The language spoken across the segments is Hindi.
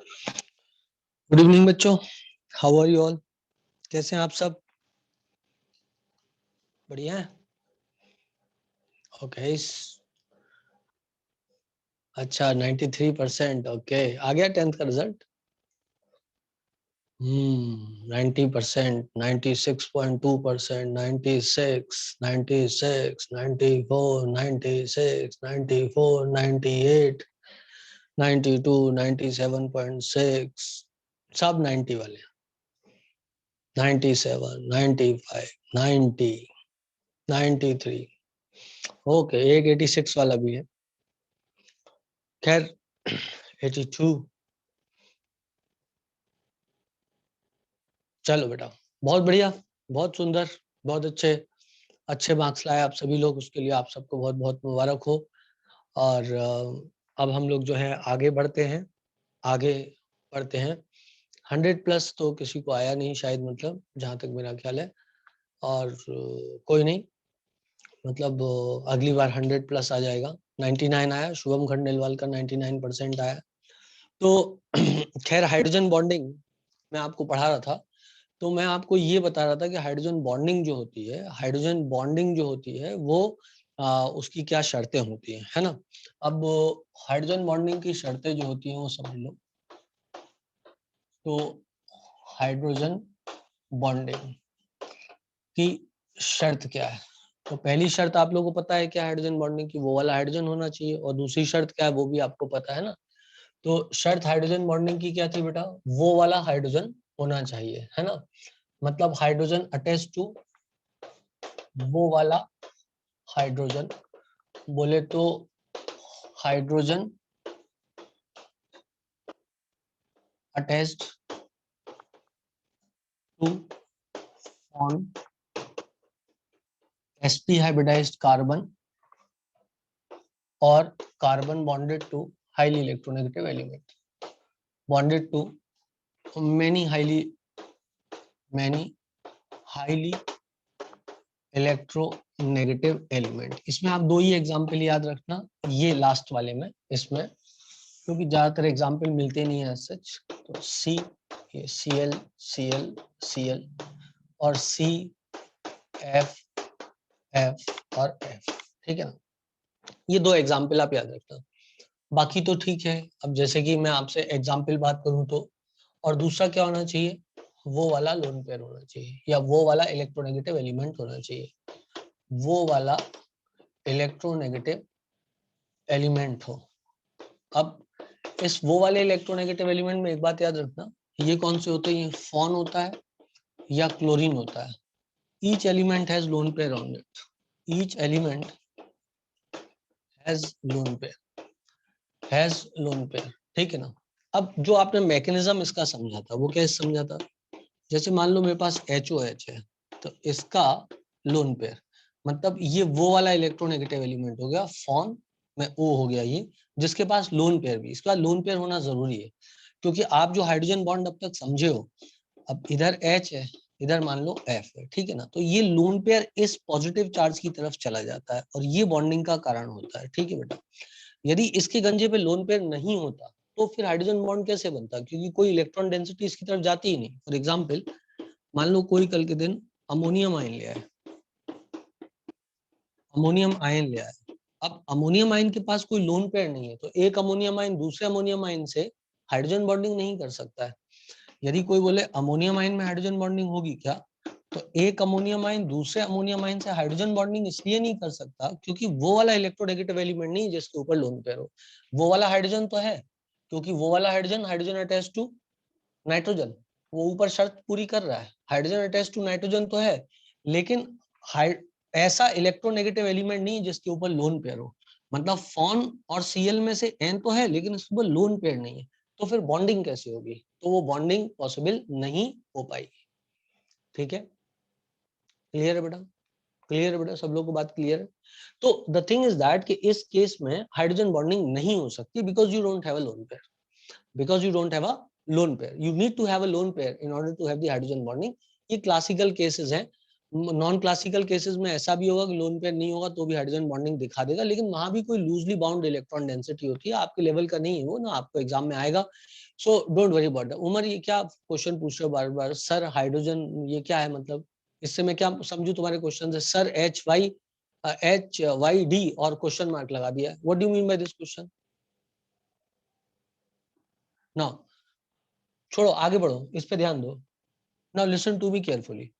गुड इवनिंग बच्चों, हाउ आर यू ऑल? कैसे हैं आप सब? बढ़िया है। ओके। अच्छा, 93%। ओके, आ गया 10th का रिजल्ट? 90%, 96.2%, 96, 96, 94, 96, 94, 98, 92, 97.6, सब 90 वाले। 97, 95, 90, 93। ओके, एक 86 वाला भी है। खैर 82। चलो बेटा, बहुत बढ़िया, बहुत सुंदर, बहुत अच्छे अच्छे मार्क्स लाए आप सभी लोग। उसके लिए आप सबको बहुत बहुत मुबारक हो। और अब हम लोग जो है आगे बढ़ते हैं, आगे बढ़ते हैं। 100+ तो किसी को आया नहीं शायद, मतलब जहाँ तक मेरा ख्याल है। और कोई नहीं, मतलब अगली बार 100+ आ जाएगा। 99 आया, शुभम खंडेलवाल का 99% आया। तो खैर, हाइड्रोजन बॉन्डिंग मैं आपको पढ़ा रहा था, तो मैं आपको ये बता रहा था कि हाइड्रोजन बॉन्डिंग जो होती है, हाइड्रोजन बॉन्डिंग जो होती है वो उसकी क्या शर्तें होती हैं, है ना। अब हाइड्रोजन बॉन्डिंग की शर्तें जो होती हैं वो समझ लो। तो हाइड्रोजन बॉन्डिंग की शर्त क्या है? तो पहली शर्त आप लोगों को पता है क्या हाइड्रोजन बॉन्डिंग की? वो वाला हाइड्रोजन होना चाहिए। और दूसरी शर्त क्या है वो भी आपको पता है ना। तो शर्त हाइड्रोजन बॉन्डिंग की क्या थी बेटा? वो वाला हाइड्रोजन होना चाहिए, है ना। मतलब हाइड्रोजन अटैच टू वो वाला हाइड्रोजन, बोले तो hydrogen attached to on sp hybridised carbon और carbon bonded to highly electronegative element, bonded to many highly electronegative element. इसमें आप दो ही एग्जांपल याद रखना, ये लास्ट वाले में, इसमें क्योंकि ज्यादातर एग्जाम्पल मिलते नहीं है सच। तो सी, ये Cl Cl Cl और C F F और F, ठीक है ना। ये दो एग्जाम्पल आप याद रखना, बाकी तो ठीक है। अब जैसे कि मैं आपसे एग्जाम्पल बात करूं तो, और दूसरा क्या होना चाहिए? वो वाला लोन पेयर होना चाहिए, या वो वाला इलेक्ट्रोनेगेटिव एलिमेंट होना चाहिए। वो वाला इलेक्ट्रोनेगेटिव एलिमेंट हो। अब इस वो वाले इलेक्ट्रोनेगेटिव एलिमेंट में एक बात याद रखना, ये कौन से होते हैं? ये फॉन होता है या क्लोरीन होता है। Each element has lone pair on it, each element has lone pair, has lone pair, ठीक है ना। अब जो आपने मैकेनिज्म इसका समझा था वो कैसे समझा था? जैसे मान लो मेरे पास HOH है, तो इसका लोन पेयर, मतलब ये वो वाला इलेक्ट्रोनेगेटिव एलिमेंट हो गया, फॉन में O हो गया ये, जिसके पास लोन पेयर भी, इसका लोन पेयर होना जरूरी है। क्योंकि आप जो हाइड्रोजन बॉन्ड अब तक समझे हो, अब इधर H है, इधर मान लो F है, ठीक है ना। तो ये लोन पेयर इस पॉजिटिव चार्ज की तरफ चला जाता है और ये बॉन्डिंग का कारण होता है, ठीक है बेटा। यदि इसके गंजे पे लोन पेयर नहीं होता तो फिर हाइड्रोजन बॉन्ड कैसे बनता? क्योंकि कोई इलेक्ट्रॉन डेंसिटी इसकी तरफ जाती ही नहीं। फॉर एग्जाम्पल, मान लो कोई कल के दिन अमोनियम आयन ले आए, अमोनियम आयन ले आए। अब अमोनियम आयन के पास कोई लोन पेयर नहीं है, तो एक अमोनियम आयन दूसरे अमोनियम आयन से हाइड्रोजन बॉन्डिंग नहीं कर सकता है। यदि कोई बोले अमोनियम आयन में हाइड्रोजन बॉन्डिंग होगी क्या, तो एक अमोनियम आयन दूसरे अमोनियम आयन से हाइड्रोजन बॉन्डिंग इसलिए नहीं कर सकता क्योंकि वो वाला इलेक्ट्रोनेगेटिव एलिमेंट नहीं जिसके ऊपर लोन पेयर हो। वो वाला हाइड्रोजन तो है, क्योंकि वो वाला hydrogen, hydrogen attach to nitrogen, वो ऊपर शर्त पूरी कर रहा है, हाइड्रोजन अटैच टू नाइट्रोजन तो है, लेकिन ऐसा इलेक्ट्रोनेगेटिव एलिमेंट नहीं जिसके ऊपर लोन पेयर हो। मतलब फॉन और Cl में से N तो है, लेकिन उसके ऊपर लोन पेयर नहीं है। तो फिर बॉन्डिंग कैसे होगी? तो वो बॉन्डिंग पॉसिबल नहीं हो पाएगी, ठीक है। क्लियर है बेटा? क्लियर है बेटा? सब लोगों को बात क्लियर है? तो द थिंग इज दैट कि इस केस में हाइड्रोजन बॉन्डिंग नहीं हो सकती because you don't have a lone pair, because you don't have a lone pair. You need to have a lone pair in order to have the hydrogen bonding. ये क्लासिकल केसेस हैं, नॉन क्लासिकल केसेस में ऐसा भी होगा कि लोन पेयर नहीं होगा तो भी हाइड्रोजन बॉन्डिंग दिखा देगा, लेकिन वहां भी कोई लूजली बाउंड इलेक्ट्रॉन डेंसिटी होती है, आपके लेवल का नहीं है वो ना, आपको एग्जाम में आएगा। So don't worry about that. Umar, ये क्या क्वेश्चन पूछ रहे हो बार बार, सर हाइड्रोजन ये क्या है, मतलब इससे मैं क्या समझू तुम्हारे क्वेश्चन से? सर HYD और क्वेश्चन मार्क लगा दिया, what do you mean by this question? Now छोड़ो, आगे बढ़ो, इस पे ध्यान दो। Now listen to me carefully.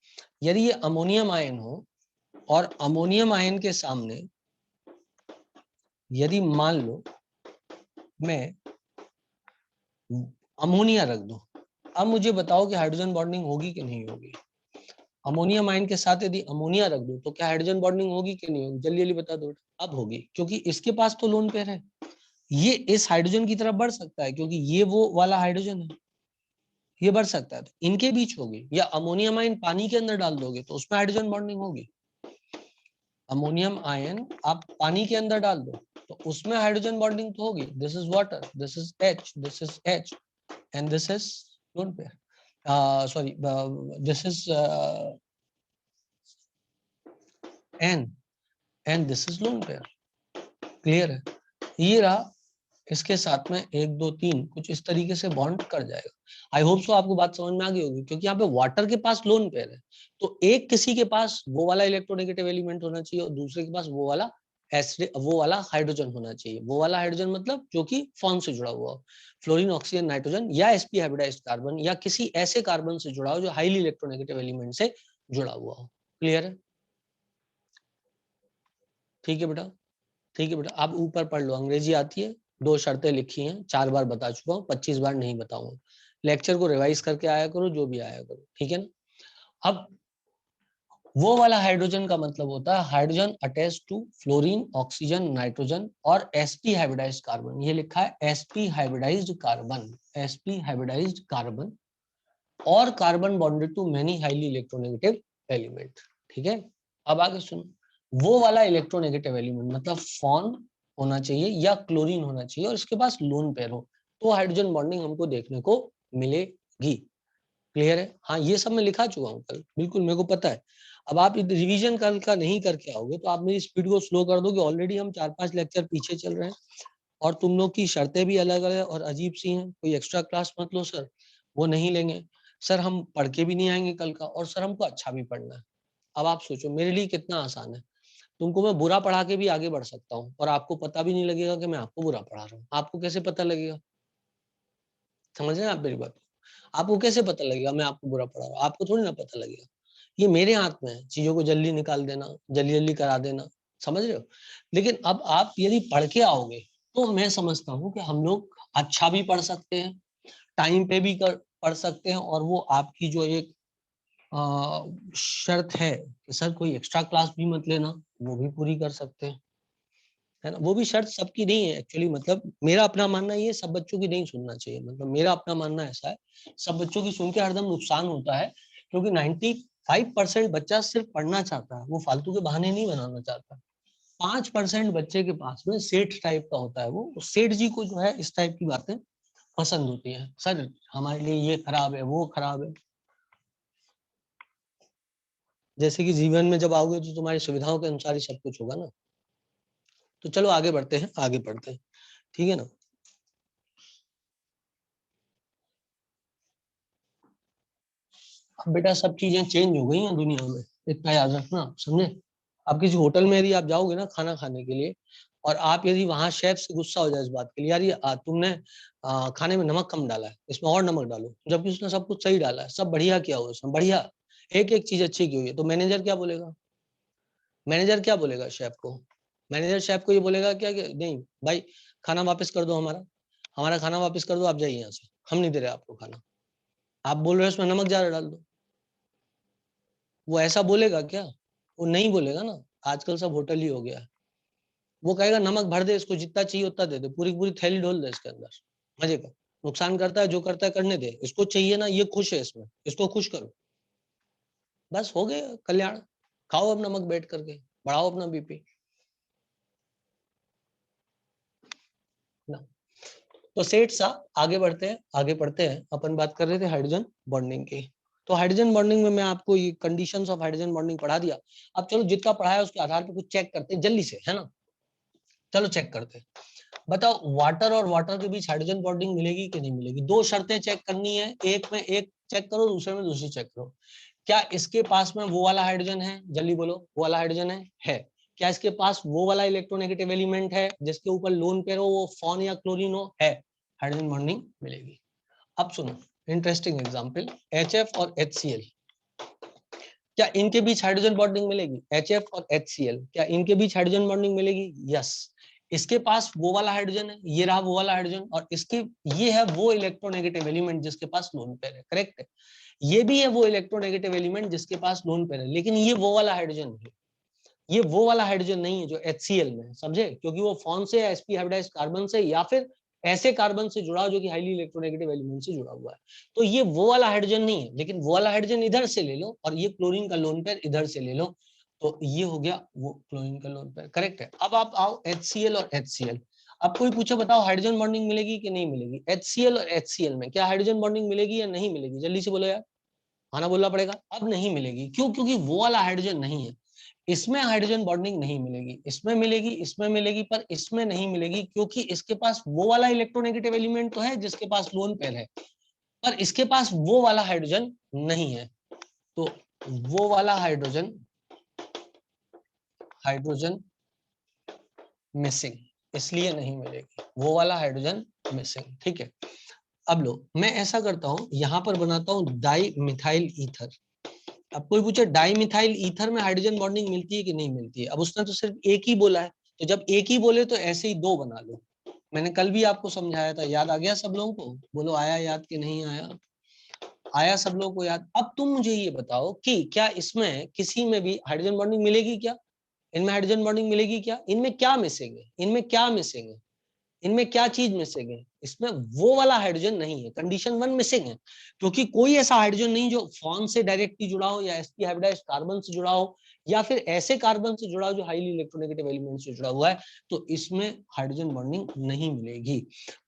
यदि ये अमोनियम आयन हो और अमोनियम आयन के सामने यदि मान लो मैं अमोनिया रख दूं, अब मुझे बताओ कि हाइड्रोजन बॉन्डिंग होगी कि नहीं होगी? अमोनियम आयन के साथ यदि अमोनिया रख दूं तो क्या हाइड्रोजन बॉन्डिंग होगी कि नहीं होगी? जल्दी जल्दी बता दो। अब होगी, क्योंकि इसके पास तो लोन पेयर है, ये इस हाइड्रोजन की तरफ बढ़ सकता है क्योंकि ये वो वाला हाइड्रोजन है, ये बढ़ सकता है, तो इनके बीच होगी। या अमोनियम आयन पानी के अंदर डाल दोगे तो उसमें हाइड्रोजन बॉन्डिंग होगी। अमोनियम आयन आप पानी के अंदर डाल दो तो उसमें हाइड्रोजन बॉन्डिंग तो होगी। This is water, this is H, this is H, and this is lone pair. Sorry, this is N, and this is lone pair. Clear है? ये रहा, इसके साथ में 1 2 3 कुछ इस तरीके से बॉन्ड कर जाएगा। आई होप सो आपको बात समझ में आ गई होगी, क्योंकि यहाँ पे वाटर के पास लोन पेयर है, तो एक किसी के पास वो वाला इलेक्ट्रोनेगेटिव एलिमेंट होना चाहिए और दूसरे के पास वो वाला हाइड्रोजन होना चाहिए। वो वाला हाइड्रोजन मतलब जो कि फॉर्म से जुड़ा हुआ हो, फ्लोरीन, ऑक्सीजन, नाइट्रोजन या sp हाइब्रिडाइज्ड कार्बन, या किसी ऐसे कार्बन से जुड़ा हो जो हाईली इलेक्ट्रोनेगेटिव एलिमेंट से जुड़ा हुआ हो। क्लियर है? ठीक है बेटा, ठीक है बेटा। आप ऊपर पढ़ लो, अंग्रेजी आती है, 2 शर्तें लिखी हैं, 4 बार बता चुका हूँ, 25 बार नहीं बताऊंगा। लेक्चर को रिवाइज करके आया करो, जो भी आया करो, ठीक है ना? अब वो वाला हाइड्रोजन का मतलब होता है hydrogen attach to fluorine, oxygen, nitrogen और sp हाइब्रिडाइज्ड कार्बन। ये लिखा है sp hybridised carbon, sp hybridised carbon और carbon bonded to many highly electronegative element. ठीक है? अब आगे सुनो, वो वाला इलेक्ट्रोनेगेटिव एलिमेंट मतलब फॉर्म होना चाहिए या क्लोरीन होना चाहिए और इसके पास लोन पेयर हो, तो हाइड्रोजन बॉन्डिंग हमको देखने को मिलेगी। क्लियर है? हाँ, ये सब मैं लिखा चुका हूँ कल, बिल्कुल मेरे को पता है। अब आप रिवीजन कल का नहीं करके आओगे तो आप मेरी स्पीड को स्लो कर दोगे। ऑलरेडी हम 4-5 लेक्चर पीछे चल रहे हैं और तुम लोग की शर्तें भी अलग अलग और अजीब सी हैं। कोई एक्स्ट्रा क्लास मत लो सर, वो नहीं लेंगे सर, हम पढ़ के भी नहीं आएंगे कल का, और सर हमको अच्छा भी पढ़ना है। अब आप सोचो मेरे लिए कितना आसान है, तुमको मैं बुरा पढ़ा के भी आगे बढ़ सकता हूँ और आपको पता भी नहीं लगेगा कि मैं आपको बुरा पढ़ा रहा हूँ। आपको कैसे पता लगेगा? समझ रहे हैं आप मेरी बात? आपको कैसे पता लगेगा मैं आपको बुरा पढ़ा रहा हूँ? आपको थोड़ी ना पता लगेगा। ये मेरे हाथ में है चीजों को जल्दी निकाल देना, जल्दी जल्दी करा देना। समझ रहे हो? लेकिन अब आप यदि पढ़ के आओगे तो मैं समझता हूँ कि हम लोग अच्छा भी पढ़ सकते हैं, टाइम पे भी पढ़ सकते हैं, और वो आपकी जो एक शर्त है कि सर कोई एक्स्ट्रा क्लास भी मत लेना, वो भी पूरी कर सकते हैं, है ना? वो भी शर्त सबकी नहीं है एक्चुअली, मतलब मेरा अपना मानना ये, सब बच्चों की नहीं सुनना चाहिए, मतलब मेरा अपना मानना ऐसा है, सब बच्चों की सुन के हरदम नुकसान होता है, क्योंकि 95% बच्चा सिर्फ पढ़ना चाहता है, वो फालतू के बहाने नहीं बनाना चाहता। 5% बच्चे के पास में सेठ टाइप का होता है, वो सेठ जी को जो है इस टाइप की बातें पसंद होती है, सर हमारे लिए ये खराब है, वो खराब है। जैसे कि जीवन में जब आओगे तो तुम्हारी सुविधाओं के अनुसार ही सब कुछ होगा ना। तो चलो आगे बढ़ते हैं, आगे बढ़ते हैं, ठीक है ना? अब बेटा सब चीजें चेंज हो गई हैं दुनिया में, इतना याद रखना, समझे? अब किसी होटल में यदि आप जाओगे ना खाना खाने के लिए, और आप यदि वहां शेफ से गुस्सा हो जाए इस बात के लिए, यार ये तुमने खाने में नमक कम डाला है, इसमें और नमक डालो, जबकि उसने सब कुछ सही डाला है, सब बढ़िया किया हुआ उसने, बढ़िया एक एक चीज अच्छी की हुई है, तो मैनेजर क्या बोलेगा? मैनेजर क्या बोलेगा शेफ को? मैनेजर शेफ को ये बोलेगा क्या कि नहीं भाई, खाना वापस कर दो, हमारा हमारा खाना वापस कर दो, आप जाइए यहाँ से, हम नहीं दे रहे आपको खाना, आप बोल रहे हो इसमें नमक ज्यादा डाल दो। वो ऐसा बोलेगा क्या? वो नहीं बोलेगा ना। आजकल सब होटल ही हो गया है। वो कहेगा नमक भर दे इसको, जितना चाहिए उतना दे दे, पूरी पूरी थैली ढोल दे इसके अंदर, मजे का। नुकसान करता है, जो करता है करने दे, इसको चाहिए ना, ये खुश है इसमें, इसको खुश करो, बस हो गया कल्याण। खाओ अब नमक बैठ करके, बढ़ाओ अपना बीपी ना। तो सेठ साहब आगे बढ़ते हैं, आगे पढ़ते हैं। अपन बात कर रहे थे हाइड्रोजन बॉन्डिंग की। तो हाइड्रोजन बॉन्डिंग में मैं आपको ये कंडीशंस ऑफ हाइड्रोजन बॉन्डिंग पढ़ा दिया। अब चलो जितना पढ़ा है उसके आधार पर कुछ चेक करते हैं जल्दी से, है ना। चलो चेक करते हैं। बताओ वाटर और वाटर के बीच हाइड्रोजन बॉन्डिंग मिलेगी कि नहीं मिलेगी। दो शर्तें चेक करनी है, एक में एक चेक करो, दूसरे में दूसरी चेक करो। क्या इसके पास में वो वाला हाइड्रोजन है, जल्दी बोलो, वो वाला हाइड्रोजन है। क्या इसके पास वो वाला इलेक्ट्रोनेगेटिव एलिमेंट है जिसके ऊपर लोन पेयर हो, वो फॉन या क्लोरीन हो, है, हाइड्रोजन बॉन्डिंग मिलेगी। अब सुनो इंटरेस्टिंग एग्जांपल, HF और HCl, क्या इनके बीच हाइड्रोजन बॉन्डिंग मिलेगी। HF और HCl, क्या इनके बीच हाइड्रोजन बॉन्डिंग मिलेगी। यस, इसके पास वो वाला हाइड्रोजन है, ये रहा वो वाला हाइड्रोजन, और इसके ये है वो इलेक्ट्रोनेगेटिव एलिमेंट जिसके पास लोन पेयर है, करेक्ट है। ये भी है वो इलेक्ट्रोनेगेटिव एलिमेंट जिसके पास लोन पेयर है, लेकिन ये वो वाला हाइड्रोजन है, ये वो वाला हाइड्रोजन नहीं है जो HCl में है, समझे, क्योंकि वो फॉन से या sp हाइब्रिडाइज्ड कार्बन से या फिर ऐसे कार्बन से जुड़ा जो कि हाईली इलेक्ट्रोनेगेटिव एलिमेंट से जुड़ा हुआ है। तो ये वो वाला हाइड्रोजन नहीं है, लेकिन वो वाला हाइड्रोजन इधर से ले लो और ये क्लोरीन का लोन पेयर इधर से ले लो, तो ये हो गया वो क्लोरीन का लोन पेयर, करेक्ट है। अब आप आओ HCl और HCl। अब कोई पूछे बताओ हाइड्रोजन बॉन्डिंग मिलेगी कि नहीं मिलेगी। HCl और HCl में क्या हाइड्रोजन बॉन्डिंग मिलेगी या नहीं मिलेगी, जल्दी से बोलो यार, आना बोलना पड़ेगा। अब नहीं मिलेगी, क्यों, क्योंकि वो वाला हाइड्रोजन नहीं है। इसमें हाइड्रोजन बॉन्डिंग नहीं मिलेगी, इसमें मिलेगी, इसमें मिलेगी, पर इसमें नहीं मिलेगी, क्योंकि इसके पास वो वाला इलेक्ट्रोनेगेटिव एलिमेंट तो है जिसके पास लोन पेयर है, पर इसके पास वो वाला हाइड्रोजन नहीं है। तो वो वाला हाइड्रोजन, हाइड्रोजन मिसिंग, इसलिए नहीं मिलेगी, वो वाला हाइड्रोजन मिसिंग, ठीक है। अब लो, मैं ऐसा करता हूं, यहां पर बनाता हूं डाई मिथाइल ईथर। अब कोई पूछे डाई मिथाइल ईथर में हाइड्रोजन बॉन्डिंग मिलती है कि नहीं मिलती है। अब उसने तो सिर्फ एक ही बोला है, तो जब एक ही बोले तो ऐसे ही दो बना लो। मैंने कल भी आपको समझाया था, याद आ गया सब लोगों को, बोलो आया याद कि नहीं आया। आया सब लोगों को याद। अब तुम मुझे ये बताओ कि क्या इसमें किसी में भी हाइड्रोजन बॉन्डिंग मिलेगी क्या, इनमें हाइड्रोजन बॉन्डिंग मिलेगी क्या, इनमें क्या मिसिंग है, इनमें क्या मिसिंग है, इनमें क्या चीज मिसिंग है। इसमें वो वाला हाइड्रोजन नहीं है, कंडीशन 1 मिसिंग है, क्योंकि कोई ऐसा हाइड्रोजन नहीं जो फॉन से डायरेक्टली जुड़ा हो या sp हाइब्रिडाइज्ड कार्बन से जुड़ा हो या फिर ऐसे कार्बन से जुड़ा हो जो हाईली इलेक्ट्रोनेगेटिव एलिमेंट से जुड़ा हुआ है, तो इसमें हाइड्रोजन बॉन्डिंग नहीं मिलेगी।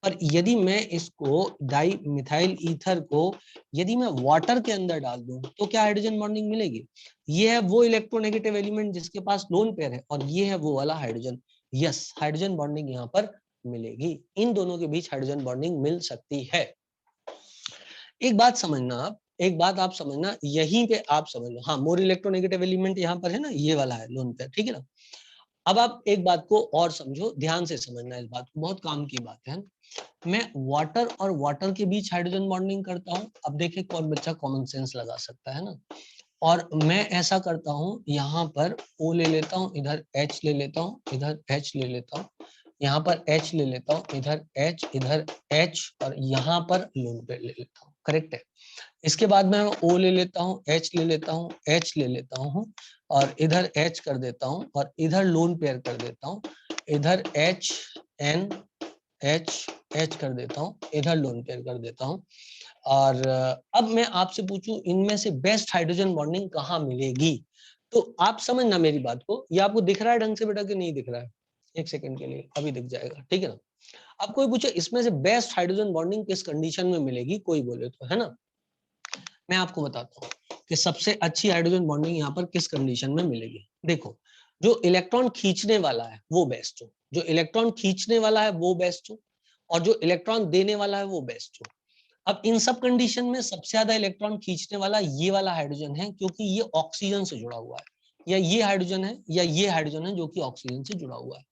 पर यदि मैं इसको डाई मिथाइल ईथर को यदि मैं वाटर के अंदर डाल दूं तो क्या हाइड्रोजन बॉन्डिंग मिलेगी। ये है वो इलेक्ट्रोनेगेटिव एलिमेंट जिसके पास लोन पेयर है, और ये है वो वाला हाइड्रोजन। यस, हाइड्रोजन बॉन्डिंग यहाँ पर मिलेगी, इन दोनों के बीच हाइड्रोजन बॉन्डिंग मिल सकती है। एक बात समझना आप, एक बात आप समझना, यहीं पे आप समझ लो, हाँ मोर इलेक्ट्रोनेगेटिव एलिमेंट यहाँ पर है ना, ये वाला है लोन पेयर, ठीक है ना। अब आप एक बात को और समझो, ध्यान से समझना इस बात को, बहुत काम की बात है। मैं वाटर और वाटर के बीच हाइड्रोजन बॉन्डिंग करता हूँ। अब देखिए कौन बच्चा कॉमन सेंस लगा सकता है ना। और मैं ऐसा करता हूँ, यहाँ पर O ले लेता हूँ, इधर H ले लेता हूँ, इधर H ले लेता हूँ, यहाँ पर H ले लेता हूँ, इधर H, इधर H, और यहाँ पर लोन पेयर ले लेता हूँ, करेक्ट है। इसके बाद मैं O ले लेता हूँ, H ले लेता हूँ, H ले लेता हूँ, और इधर H कर देता हूँ, और इधर लोन पेयर कर देता हूँ, इधर H N H H कर देता हूँ, इधर लोन पेयर कर देता हूँ। और अब मैं आपसे पूछूं, इनमें से बेस्ट हाइड्रोजन बॉन्डिंग कहाँ मिलेगी। तो आप समझना मेरी बात को, ये आपको दिख रहा है ढंग से बेटा कि नहीं दिख रहा है। एक सेकंड के लिए, अभी दिख जाएगा, ठीक है ना। अब कोई पूछे इसमें से बेस्ट हाइड्रोजन बॉन्डिंग किस कंडीशन में मिलेगी, कोई बोले तो, है ना। मैं आपको बताता हूँ कि सबसे अच्छी हाइड्रोजन बॉन्डिंग यहाँ पर किस कंडीशन में मिलेगी। देखो, जो इलेक्ट्रॉन खींचने वाला है वो बेस्ट हो, जो इलेक्ट्रॉन खींचने वाला है वो बेस्ट हो, और जो इलेक्ट्रॉन देने वाला है वो बेस्ट हो। अब इन सब कंडीशन में सबसे ज्यादा इलेक्ट्रॉन खींचने वाला ये वाला हाइड्रोजन है, क्योंकि ये ऑक्सीजन से जुड़ा हुआ है, या ये हाइड्रोजन है, या ये हाइड्रोजन है जो कि ऑक्सीजन से जुड़ा हुआ है।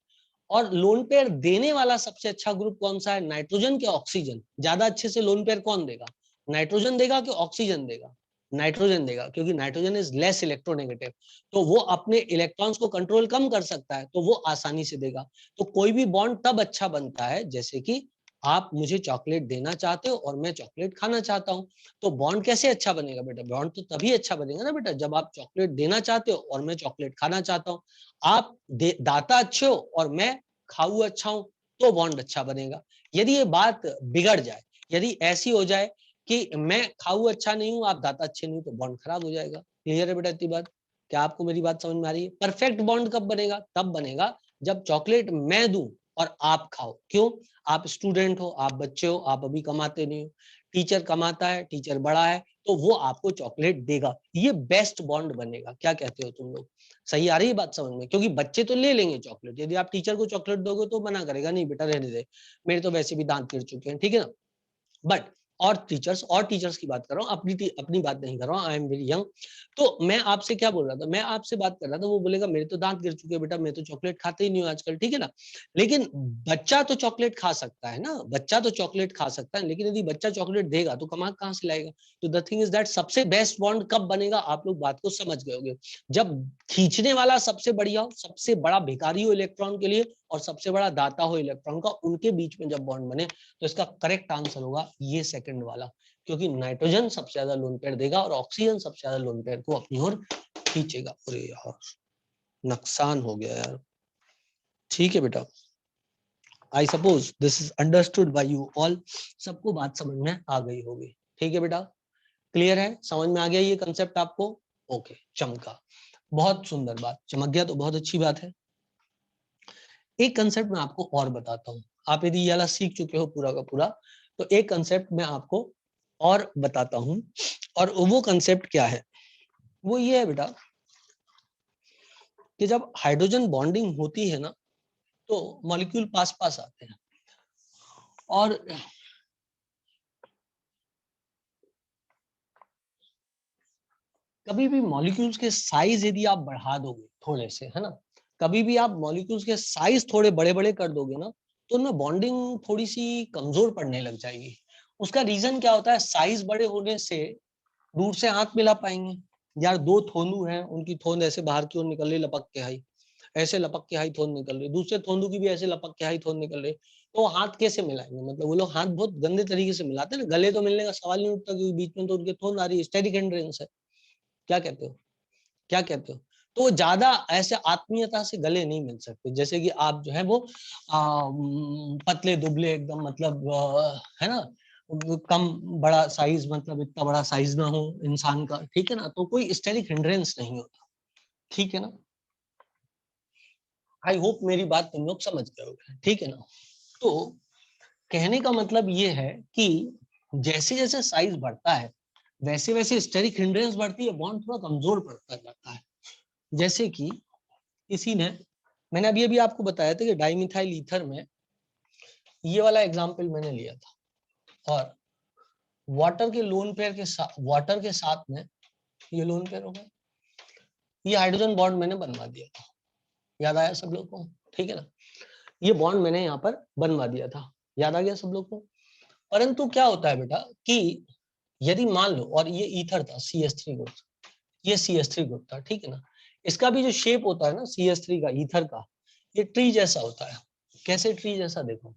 और लोन पेयर देने वाला सबसे अच्छा ग्रुप कौन सा है, नाइट्रोजन के ऑक्सीजन। ज्यादा अच्छे से लोन पेयर कौन देगा, नाइट्रोजन देगा कि ऑक्सीजन देगा, नाइट्रोजन देगा, क्योंकि नाइट्रोजन इज लेस इलेक्ट्रोनेगेटिव, तो वो अपने इलेक्ट्रॉन्स को कंट्रोल कम कर सकता है, तो वो आसानी से देगा। तो कोई भी बॉन्ड तब अच्छा बनता है जैसे कि आप मुझे चॉकलेट देना चाहते हो और मैं चॉकलेट खाना चाहता हूं, तो बॉन्ड कैसे अच्छा बनेगा बेटा, बॉन्ड तो तभी अच्छा बनेगा ना बेटा जब आप चॉकलेट देना चाहते हो और मैं चॉकलेट खाना चाहता हूं। आप दाता अच्छे हो और मैं खाऊ अच्छा हूं, तो बॉन्ड अच्छा बनेगा। यदि ये बात बिगड़ जाए, यदि ऐसी हो जाए कि मैं खाऊ अच्छा नहीं हूं, आप दाता अच्छे नहीं, तो बॉन्ड खराब हो जाएगा। क्लियर है बेटा इतनी बात, क्या आपको मेरी बात समझ में आ रही है। परफेक्ट बॉन्ड कब बनेगा, तब बनेगा जब चॉकलेट मैं दूं और आप खाओ। क्यों, आप स्टूडेंट हो, आप बच्चे हो, आप अभी कमाते नहीं हो, टीचर कमाता है, टीचर बड़ा है, तो वो आपको चॉकलेट देगा, ये बेस्ट बॉन्ड बनेगा। क्या कहते हो तुम लोग? सही आ रही है बात समझ में? क्योंकि बच्चे तो ले लेंगे चॉकलेट, यदि आप टीचर को चॉकलेट दोगे तो मना करेगा, नहीं बेटा रहने दे, मेरे तो वैसे भी दांत गिर चुके हैं, ठीक है ना। बट और टीचर्स की बात कर रहा हूँ, अपनी बात नहीं कर रहा हूँ, आई एम वेरी यंग। तो मैं आपसे क्या बोल रहा था, मैं आपसे बात कर रहा था, वो बोलेगा मेरे तो दांत गिर चुके हैं बेटा, मैं तो चॉकलेट खाते ही नहीं हूँ आजकल, ठीक है ना। लेकिन बच्चा तो चॉकलेट खा सकता है ना, बच्चा तो चॉकलेट खा सकता है, लेकिन यदि बच्चा चॉकलेट देगा तो कमा कहाँ से लाएगा? तो द थिंग इज दैट सबसे बेस्ट बॉन्ड कब बनेगा, आप लोग बात को समझ गए होंगे, जब खींचने वाला सबसे बढ़िया हो, सबसे बड़ा भिखारी हो इलेक्ट्रॉन के लिए, और सबसे बड़ा दाता हो इलेक्ट्रॉन का, उनके बीच में जब बॉन्ड बने, तो इसका करेक्ट आंसर होगा ये सेकंड वाला, क्योंकि नाइट्रोजन सबसे ज्यादा लोन पेयर देगा और ऑक्सीजन सबसे ज्यादा लोन पेयर को अपनी ओर खींचेगा। अरे यार नुकसान हो गया यार, ठीक है बेटा, I suppose this is understood by you all, सबको बात समझ में आ गई होगी, ठीक है बेटा, क्लियर है, समझ में आ गया ये कंसेप्ट आपको? ओके, चमका, बहुत सुंदर बात, चमक गया तो बहुत अच्छी बात है। एक कंसेप्ट मैं आपको और बताता हूँ, आप यदि ये वाला सीख चुके हो पूरा का पूरा, तो एक कंसेप्ट मैं आपको और बताता हूँ, और वो कंसेप्ट क्या है, वो ये है बेटा कि जब हाइड्रोजन बॉन्डिंग होती है ना, तो मॉलिक्यूल पास पास आते हैं, और कभी भी मॉलिक्यूल्स के साइज यदि आप बढ़ा दोगे थोड़े से, है ना, कभी भी आप मॉलिक्यूल्स के साइज थोड़े बड़े बड़े कर दोगे ना, तो उनमें बॉन्डिंग थोड़ी सी कमजोर पड़ने लग जाएगी। उसका रीजन क्या होता है, साइज बड़े होने से दूर से हाथ मिला पाएंगे, यार दो थोंदू हैं, उनकी थोंद ऐसे बाहर की ओर निकल रही लपक के हाई, ऐसे लपक के हाई थोंद निकल रही, दूसरे थोंदू की भी ऐसे लपक के हाई थोंद निकल रही, तो हाथ कैसे मिलाएंगे? मतलब वो लोग हाथ बहुत गंदे तरीके से मिलाते हैं ना, गले तो मिलने का सवाल नहीं उठता, क्योंकि बीच में तो उनके थोंद आ रही है, स्टेरिक हिंड्रेंस है। क्या कहते हो? क्या कहते हो? तो ज्यादा ऐसे आत्मीयता से गले नहीं मिल सकते, जैसे कि आप जो है वो पतले दुबले एकदम, मतलब है ना, कम बड़ा साइज, मतलब इतना बड़ा साइज ना हो इंसान का, ठीक है ना, तो कोई स्टेरिक हिंड्रेंस नहीं होता, ठीक है ना। आई होप मेरी बात तुम लोग समझ गए होगे, ठीक है ना। तो कहने का मतलब ये है कि जैसे जैसे साइज बढ़ता है, वैसे वैसे स्टेरिक हिंड्रेंस बढ़ती है, बॉन्ड थोड़ा कमजोर पड़ता जाता है। जैसे कि किसी ने, मैंने अभी अभी आपको बताया था कि डाइमिथाइल ईथर में ये वाला एग्जांपल मैंने लिया था, और वाटर के लोन पेयर के साथ, वाटर के साथ में ये लोन पेयर हो गया, ये हाइड्रोजन बॉन्ड मैंने बनवा दिया था, याद आया सब लोग को? ठीक है ना, ये बॉन्ड मैंने यहाँ पर बनवा दिया था, याद आ गया सब लोग को? परंतु क्या होता है बेटा कि यदि मान लो, और ये ईथर था CH3 ग्रुप, ये CH3 ग्रुप था, ठीक है ना, इसका भी जो शेप होता है ना CH3 का, ईथर का, ये ट्री जैसा होता है। कैसे ट्री जैसा? देखो,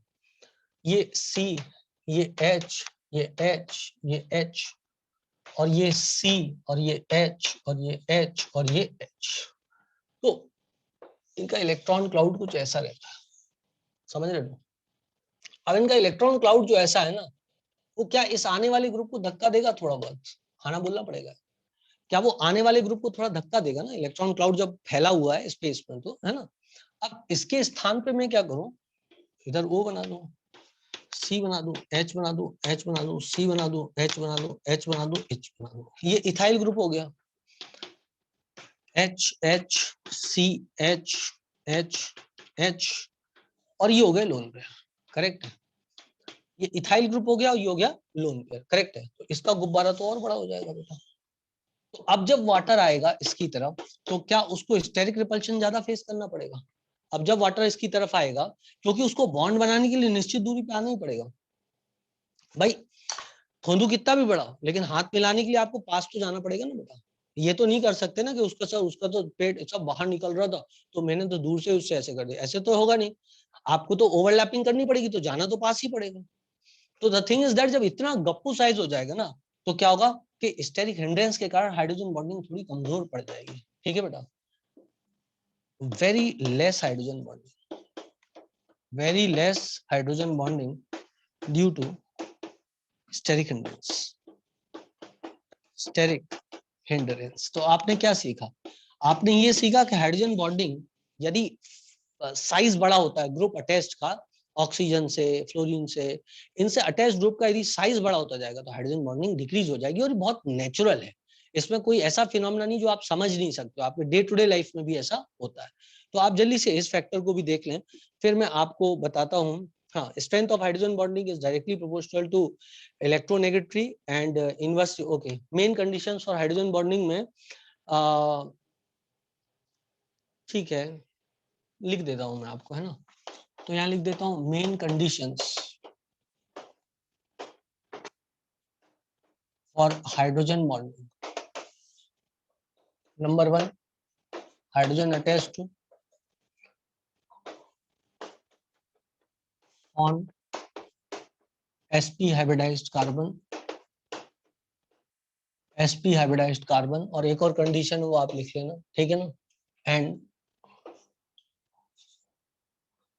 ये C, ये H, ये H, ये H, और ये C, और ये H, और ये H, और ये H, तो इनका इलेक्ट्रॉन क्लाउड कुछ ऐसा रहता है, समझ रहे हो? अब इनका इलेक्ट्रॉन क्लाउड जो ऐसा है ना, वो क्या इस आने वाले ग्रुप को धक्का देगा? थोड़ा बहुत हाँ ना बोलना पड़ेगा, क्या वो आने वाले ग्रुप को थोड़ा धक्का देगा ना, इलेक्ट्रॉन क्लाउड जब फैला हुआ है स्पेस में, तो है ना। अब इसके स्थान पे मैं क्या करूं, इधर O बना दूं, C बना दूं, H बना दूं, H बना दूं, C बना दूं, H बना दूं, H बना दूं, H बना दूं, ये इथाइल ग्रुप हो गया। H H C H H H, और ये हो गए लोन पेयर, करेक्ट है। ये इथाइल ग्रुप हो गया और ये हो गया लोन पेयर, करेक्ट है। तो इसका गुब्बारा तो और बड़ा हो जाएगा बेटा। तो अब जब वाटर आएगा इसकी तरफ, तो क्या उसको स्टेरिक रिपल्शन ज्यादा फेस करना पड़ेगा? अब जब वाटर इसकी तरफ आएगा, क्योंकि उसको बॉन्ड बनाने के लिए निश्चित दूरी पे आना ही पड़ेगा भाई, थोंदू कितना भी बड़ा, लेकिन हाथ मिलाने के लिए आपको पास तो जाना पड़ेगा ना बेटा। ये तो नहीं कर सकते ना कि उसका तो पेट सब बाहर निकल रहा था, तो मैंने तो दूर से उससे ऐसे कर दिया, ऐसे तो होगा नहीं। आपको तो ओवरलैपिंग करनी पड़ेगी, तो जाना तो पास ही पड़ेगा। तो द थिंग इज दैट जब इतना गप्पू साइज हो जाएगा ना, तो क्या होगा कि स्टेरिक हिंड्रेंस के कारण हाइड्रोजन बॉन्डिंग थोड़ी कमजोर पड़ जाएगी, ठीक है बेटा। Very less hydrogen bonding, very less hydrogen bonding due to steric hindrance, steric hindrance. तो आपने क्या सीखा? आपने ये सीखा कि हाइड्रोजन बॉन्डिंग यदि साइज बड़ा होता है ग्रुप अटैच्ड का, ऑक्सीजन से, फ्लोरीन से, इनसे अटैच ग्रुप का यदि साइज बड़ा होता जाएगा तो हाइड्रोजन बॉन्डिंग डिक्रीज हो जाएगी, और ये बहुत नेचुरल है। इसमें कोई ऐसा फिनोमेना नहीं जो आप समझ नहीं सकते, आपके डे टू डे लाइफ में भी ऐसा होता है। तो आप जल्दी से इस फैक्टर को भी देख लें, फिर मैं आपको बताता हूँ। हाँ, strength of hydrogen bonding is directly proportional to electronegativity and inverse. Okay, main conditions for hydrogen bonding में ठीक है, लिख देता हूं मैं आपको, है ना। तो यहाँ लिख देता हूं main conditions for hydrogen bonding. Number 1, hydrogen attach to on sp hybridised carbon, sp hybridised carbon, और एक और कंडीशन वो आप लिख लेना, ठीक है ना। And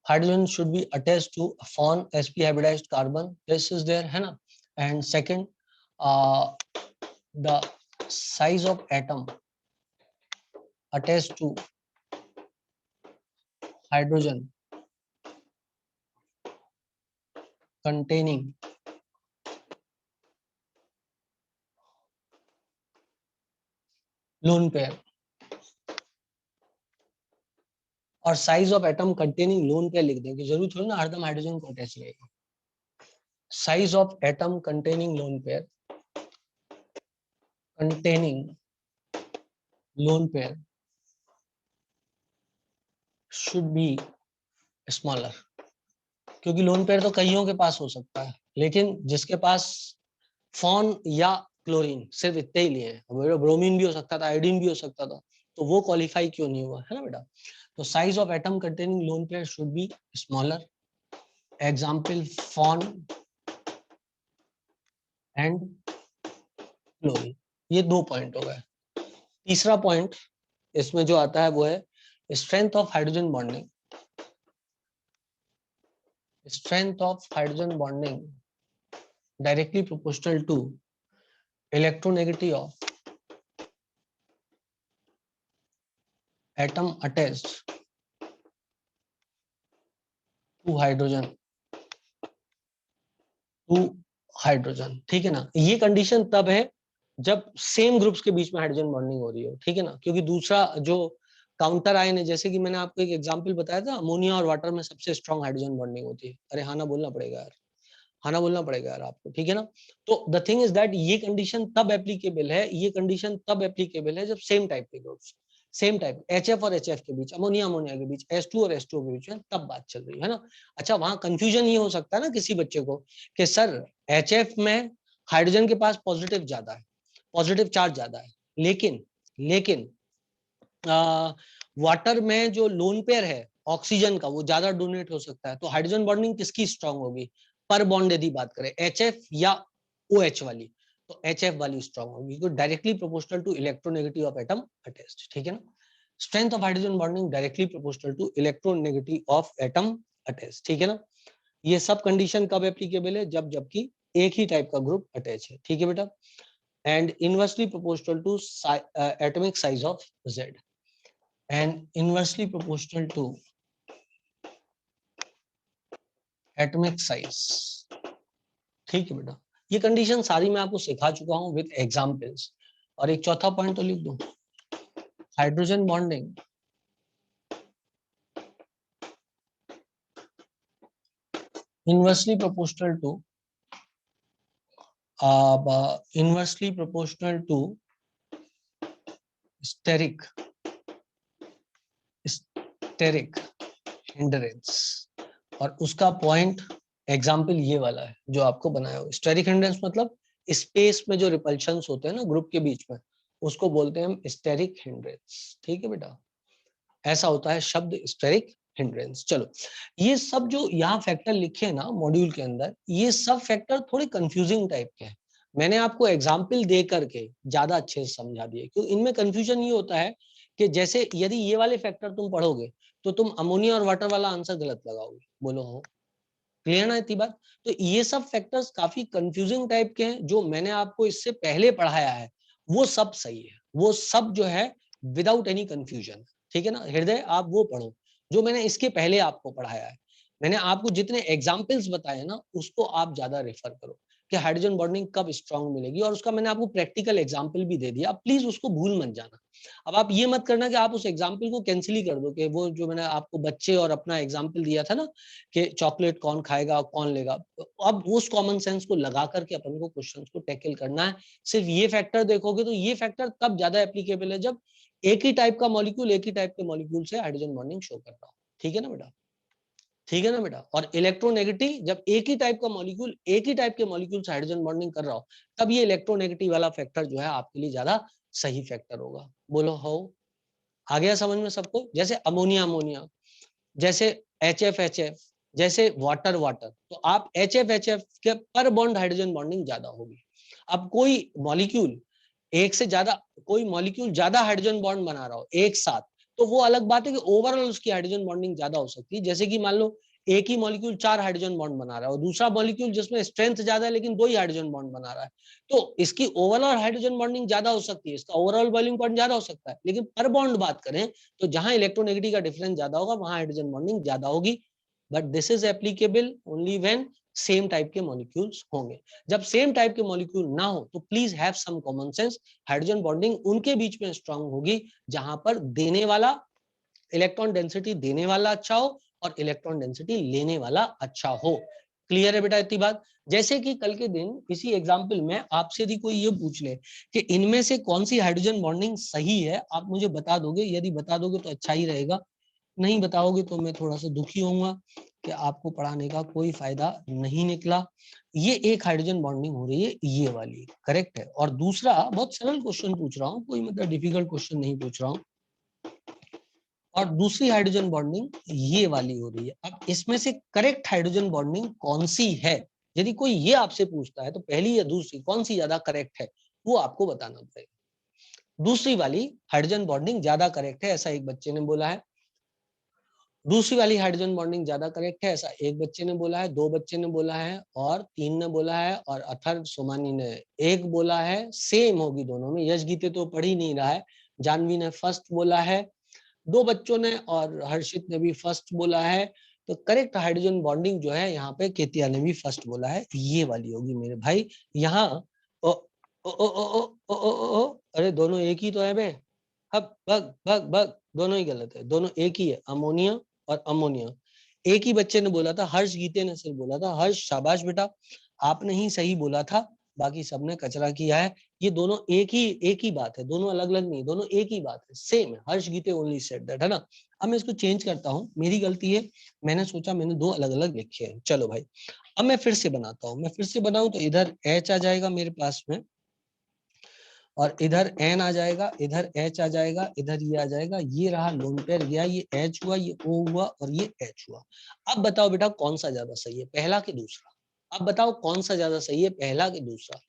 hydrogen should be attached to on sp hybridized carbon, this is there, है ना। and second, the size of atom attached to hydrogen containing lone pair, और size of atom containing lone pair लिख देंगे, जरूरी थोड़ी ना हरदम हाइड्रोजन को अटैच रहेगा। Size of atom containing lone pair, containing lone pair should be smaller, क्योंकि लोन पेयर तो कईयों के पास हो सकता है, लेकिन जिसके पास फॉन या क्लोरीन सिर्फ इतने ही लिए हैं, ब्रोमीन भी हो सकता था, आयोडीन भी हो सकता था, तो वो क्वालिफाई क्यों नहीं हुआ, है ना बेटा। तो size of atom containing lone pair should be smaller, example फॉन एंड क्लोरीन। ये 2 पॉइंट हो गए। तीसरा पॉइंट इसमें जो आता है वो है strength of hydrogen bonding. Strength of hydrogen bonding directly proportional to electronegativity of atom attached to hydrogen, to hydrogen, ठीक है ना। ये कंडीशन तब है जब सेम ग्रुप्स के बीच में हाइड्रोजन बॉन्डिंग हो रही हो, ठीक है ना, क्योंकि दूसरा जो काउंटर आयन है, जैसे कि मैंने आपको एक एग्जांपल बताया था, अमोनिया और वाटर में सबसे स्ट्रांग हाइड्रोजन बॉन्डिंग होती है। अरे हाँ ना बोलना पड़ेगा यार, हाँ ना बोलना पड़ेगा यार आपको, ठीक है ना। तो द थिंग इज दैट ये कंडीशन तब एप्लीकेबल है, ये कंडीशन तब एप्लीकेबल है जब सेम टाइप के ग्रुप्स, सेम टाइप HF और HF के बीच, अमोनिया अमोनिया के बीच, H2 और H2 के बीच में तब बात चल रही है ना। अच्छा, वहां कंफ्यूजन ये हो सकता है ना किसी बच्चे को कि सर HF में हाइड्रोजन के पास पॉजिटिव ज्यादा है, पॉजिटिव चार्ज ज्यादा है, लेकिन लेकिन वाटर में जो लोन पेयर है ऑक्सीजन का वो ज्यादा डोनेट हो सकता है, तो हाइड्रोजन बॉन्डिंग किसकी स्ट्रांग होगी पर बॉन्ड यदि बात करें, HF या OH वाली, तो HF वाली स्ट्रांग होगी, क्योंकि directly proportional to electronegativity of atom attached, ठीक है ना। Strength of hydrogen bonding directly proportional to electronegativity of atom attached, ठीक है ना। ये सब कंडीशन कब एप्लीकेबल है, जब जबकि एक ही टाइप का ग्रुप अटैच है, ठीक है बेटा। And inversely proportional to atomic size of Z, and inversely proportional to atomic size, ठीक है बेटा। ये कंडीशन सारी मैं आपको सिखा चुका हूं विद एग्जांपल्स। और एक चौथा पॉइंट तो लिख दूं, hydrogen bonding inversely proportional to inversely proportional to steric hindrance, और उसका पॉइंट एग्जाम्पल ये वाला है जो आपको बनाया हो। स्टेरिक हिंड्रेंस मतलब स्पेस में जो रिपल्शंस होते हैं ना ग्रुप के बीच में, उसको बोलते हैं हम स्टेरिक हिंड्रेंस, ठीक है बेटा। ऐसा होता है शब्द स्टेरिक हिंड्रेंस। चलो, ये सब जो यहाँ फैक्टर लिखे हैं ना मॉड्यूल के अंदर, ये सब फैक्टर थोड़े कंफ्यूजिंग टाइप के हैं, मैंने आपको एग्जाम्पल दे करके ज्यादा अच्छे से समझा दिए, क्योंकि इनमें कंफ्यूजन ये होता है कि जैसे यदि ये वाले फैक्टर तुम पढ़ोगे तो तुम अमोनिया और वाटर वाला आंसर गलत लगाओगे, बोलो हो, क्लियर ना इतनी बात। तो ये सब फैक्टर्स काफी कंफ्यूजिंग टाइप के हैं, जो मैंने आपको इससे पहले पढ़ाया है वो सब सही है, वो सब जो है विदाउट एनी कंफ्यूजन, ठीक है ना। हृदय आप वो पढ़ो जो मैंने इसके पहले आपको पढ़ाया है, मैंने आपको जितने एग्जाम्पल्स बताए ना उसको आप ज्यादा रेफर करो कि हाइड्रोजन बॉन्डिंग कब स्ट्रांग मिलेगी, और उसका मैंने आपको प्रैक्टिकल एग्जाम्पल भी दे दिया, आप प्लीज उसको भूल मत जाना। अब आप ये मत करना कि आप उस एग्जाम्पल को कैंसिल ही कर दो, कि वो जो मैंने आपको बच्चे और अपना एग्जाम्पल दिया था ना कि चॉकलेट कौन खाएगा कौन लेगा, अब उस कॉमन सेंस को लगा करके अपन को क्वेश्चन को टैकल करना है। सिर्फ ये फैक्टर देखोगे तो ये फैक्टर तब ज्यादा एप्लीकेबल है जब एक ही टाइप का मॉलिक्यूल एक ही टाइप के मॉलिक्यूल से हाइड्रोजन बॉन्डिंग शो कर रहा हो। ठीक है ना बेटा, ठीक है ना बेटा। और इलेक्ट्रोनेगेटिव जब एक ही टाइप का मॉलिक्यूल एक ही टाइप के मॉलिक्यूल से हाइड्रोजन बॉन्डिंग कर रहा हो, तब ये इलेक्ट्रोनेगेटिव वाला फैक्टर जो है आपके लिए ज्यादा सही फैक्टर होगा। बोलो हो, आ गया समझ में सबको? जैसे अमोनिया अमोनिया, जैसे HF जैसे वाटर वाटर, तो आप HF के पर बॉन्ड हाइड्रोजन बॉन्डिंग ज्यादा होगी। अब कोई मॉलिक्यूल ज्यादा हाइड्रोजन बॉन्ड बना रहा हो एक साथ, तो वो अलग बात है कि ओवरऑल उसकी हाइड्रोजन बॉन्डिंग ज्यादा हो सकती है। जैसे कि मान लो एक ही मॉलिक्यूल 4 हाइड्रोजन बॉन्ड बना रहा है और दूसरा मॉलिक्यूल जिसमें स्ट्रेंथ ज्यादा है लेकिन 2 ही हाइड्रोजन बॉन्ड बना रहा है, तो इसकी ओवरऑल हाइड्रोजन बॉन्डिंग ज्यादा हो सकती है, इसका ओवरऑल वॉल्यूम पॉइंट ज्यादा हो सकता है। लेकिन पर बॉन्ड बात करें तो जहां इलेक्ट्रोनेगेटिव का डिफरेंस ज्यादा होगा वहां हाइड्रोजन बॉन्डिंग ज्यादा होगी। But this is applicable only when same type के मॉलिक्यूल्स होंगे। जब सेम टाइप के मॉलिक्यूल ना हो तो please have some common sense, hydrogen bonding उनके बीच में स्ट्रांग होगी जहां पर देने वाला इलेक्ट्रॉन डेंसिटी देने वाला अच्छा हो और इलेक्ट्रॉन डेंसिटी लेने वाला अच्छा हो। क्लियर है बेटा इतनी बात? जैसे कि कल के दिन इसी एग्जाम्पल में आपसे यदि कोई ये पूछ ले कि इनमें से कौन सी हाइड्रोजन बॉन्डिंग सही है, आप मुझे बता दोगे? यदि बता दोगे तो अच्छा ही रहेगा, नहीं बताओगे तो मैं थोड़ा सा दुखी होऊंगा कि आपको पढ़ाने का कोई फायदा नहीं निकला। ये एक हाइड्रोजन बॉन्डिंग हो रही है, ये वाली करेक्ट है। और दूसरा बहुत सरल क्वेश्चन पूछ रहा हूँ, कोई मतलब डिफिकल्ट क्वेश्चन नहीं पूछ रहा हूँ। और दूसरी हाइड्रोजन बॉन्डिंग ये वाली हो रही है। अब इसमें से करेक्ट हाइड्रोजन बॉन्डिंग कौन सी है? यदि कोई ये आपसे पूछता है तो पहली या दूसरी कौन सी ज्यादा करेक्ट है वो आपको बताना पड़ेगा। दूसरी वाली हाइड्रोजन बॉन्डिंग ज्यादा करेक्ट है ऐसा एक बच्चे ने बोला है, दूसरी वाली हाइड्रोजन बॉन्डिंग ज्यादा करेक्ट है ऐसा एक बच्चे ने बोला है, 2 बच्चे ने बोला है और 3 ने बोला है और अथर्व सोमानी ने 1 बोला है। सेम होगी दोनों में। यश गीते तो पढ़ ही नहीं रहा है। जानवी ने फर्स्ट बोला है, 2 बच्चों ने, और हर्षित ने भी फर्स्ट बोला है। तो करेक्ट हाइड्रोजन बॉन्डिंग जो है यहाँ पे केतिया ने भी फर्स्ट बोला है, ये वाली होगी मेरे भाई। यहाँ ओ ओ ओ ओ ओ ओ ओ ओ अरे दोनों एक ही तो है बे। अब भग भग भग, दोनों ही गलत है, दोनों एक ही है, अमोनिया और अमोनिया। एक ही बच्चे ने बोला था, हर्ष गीते ने सिर्फ बोला था। हर्ष शाबाश बेटा, आपने ही सही बोला था, बाकी सबने कचरा किया है। ये दोनों एक ही बात है, दोनों अलग अलग नहीं, दोनों एक ही बात है, सेम है। हर्ष गीते ओनली सेड दैट, है ना। अब मैं इसको चेंज करता हूँ, मेरी गलती है, मैंने सोचा मैंने 2 अलग अलग लिखे हैं। चलो भाई अब मैं फिर से बनाता हूँ, मैं फिर से बनाऊं तो इधर H आ जाएगा मेरे पास में, और इधर N आ जाएगा, इधर H आ जाएगा, इधर ये आ जाएगा। ये रहा लोन पेयर गया, ये H हुआ, ये O हुआ और ये H हुआ। अब बताओ बेटा कौन सा ज्यादा सही है, पहला कि दूसरा? अब बताओ कौन सा ज्यादा सही है, पहला कि दूसरा?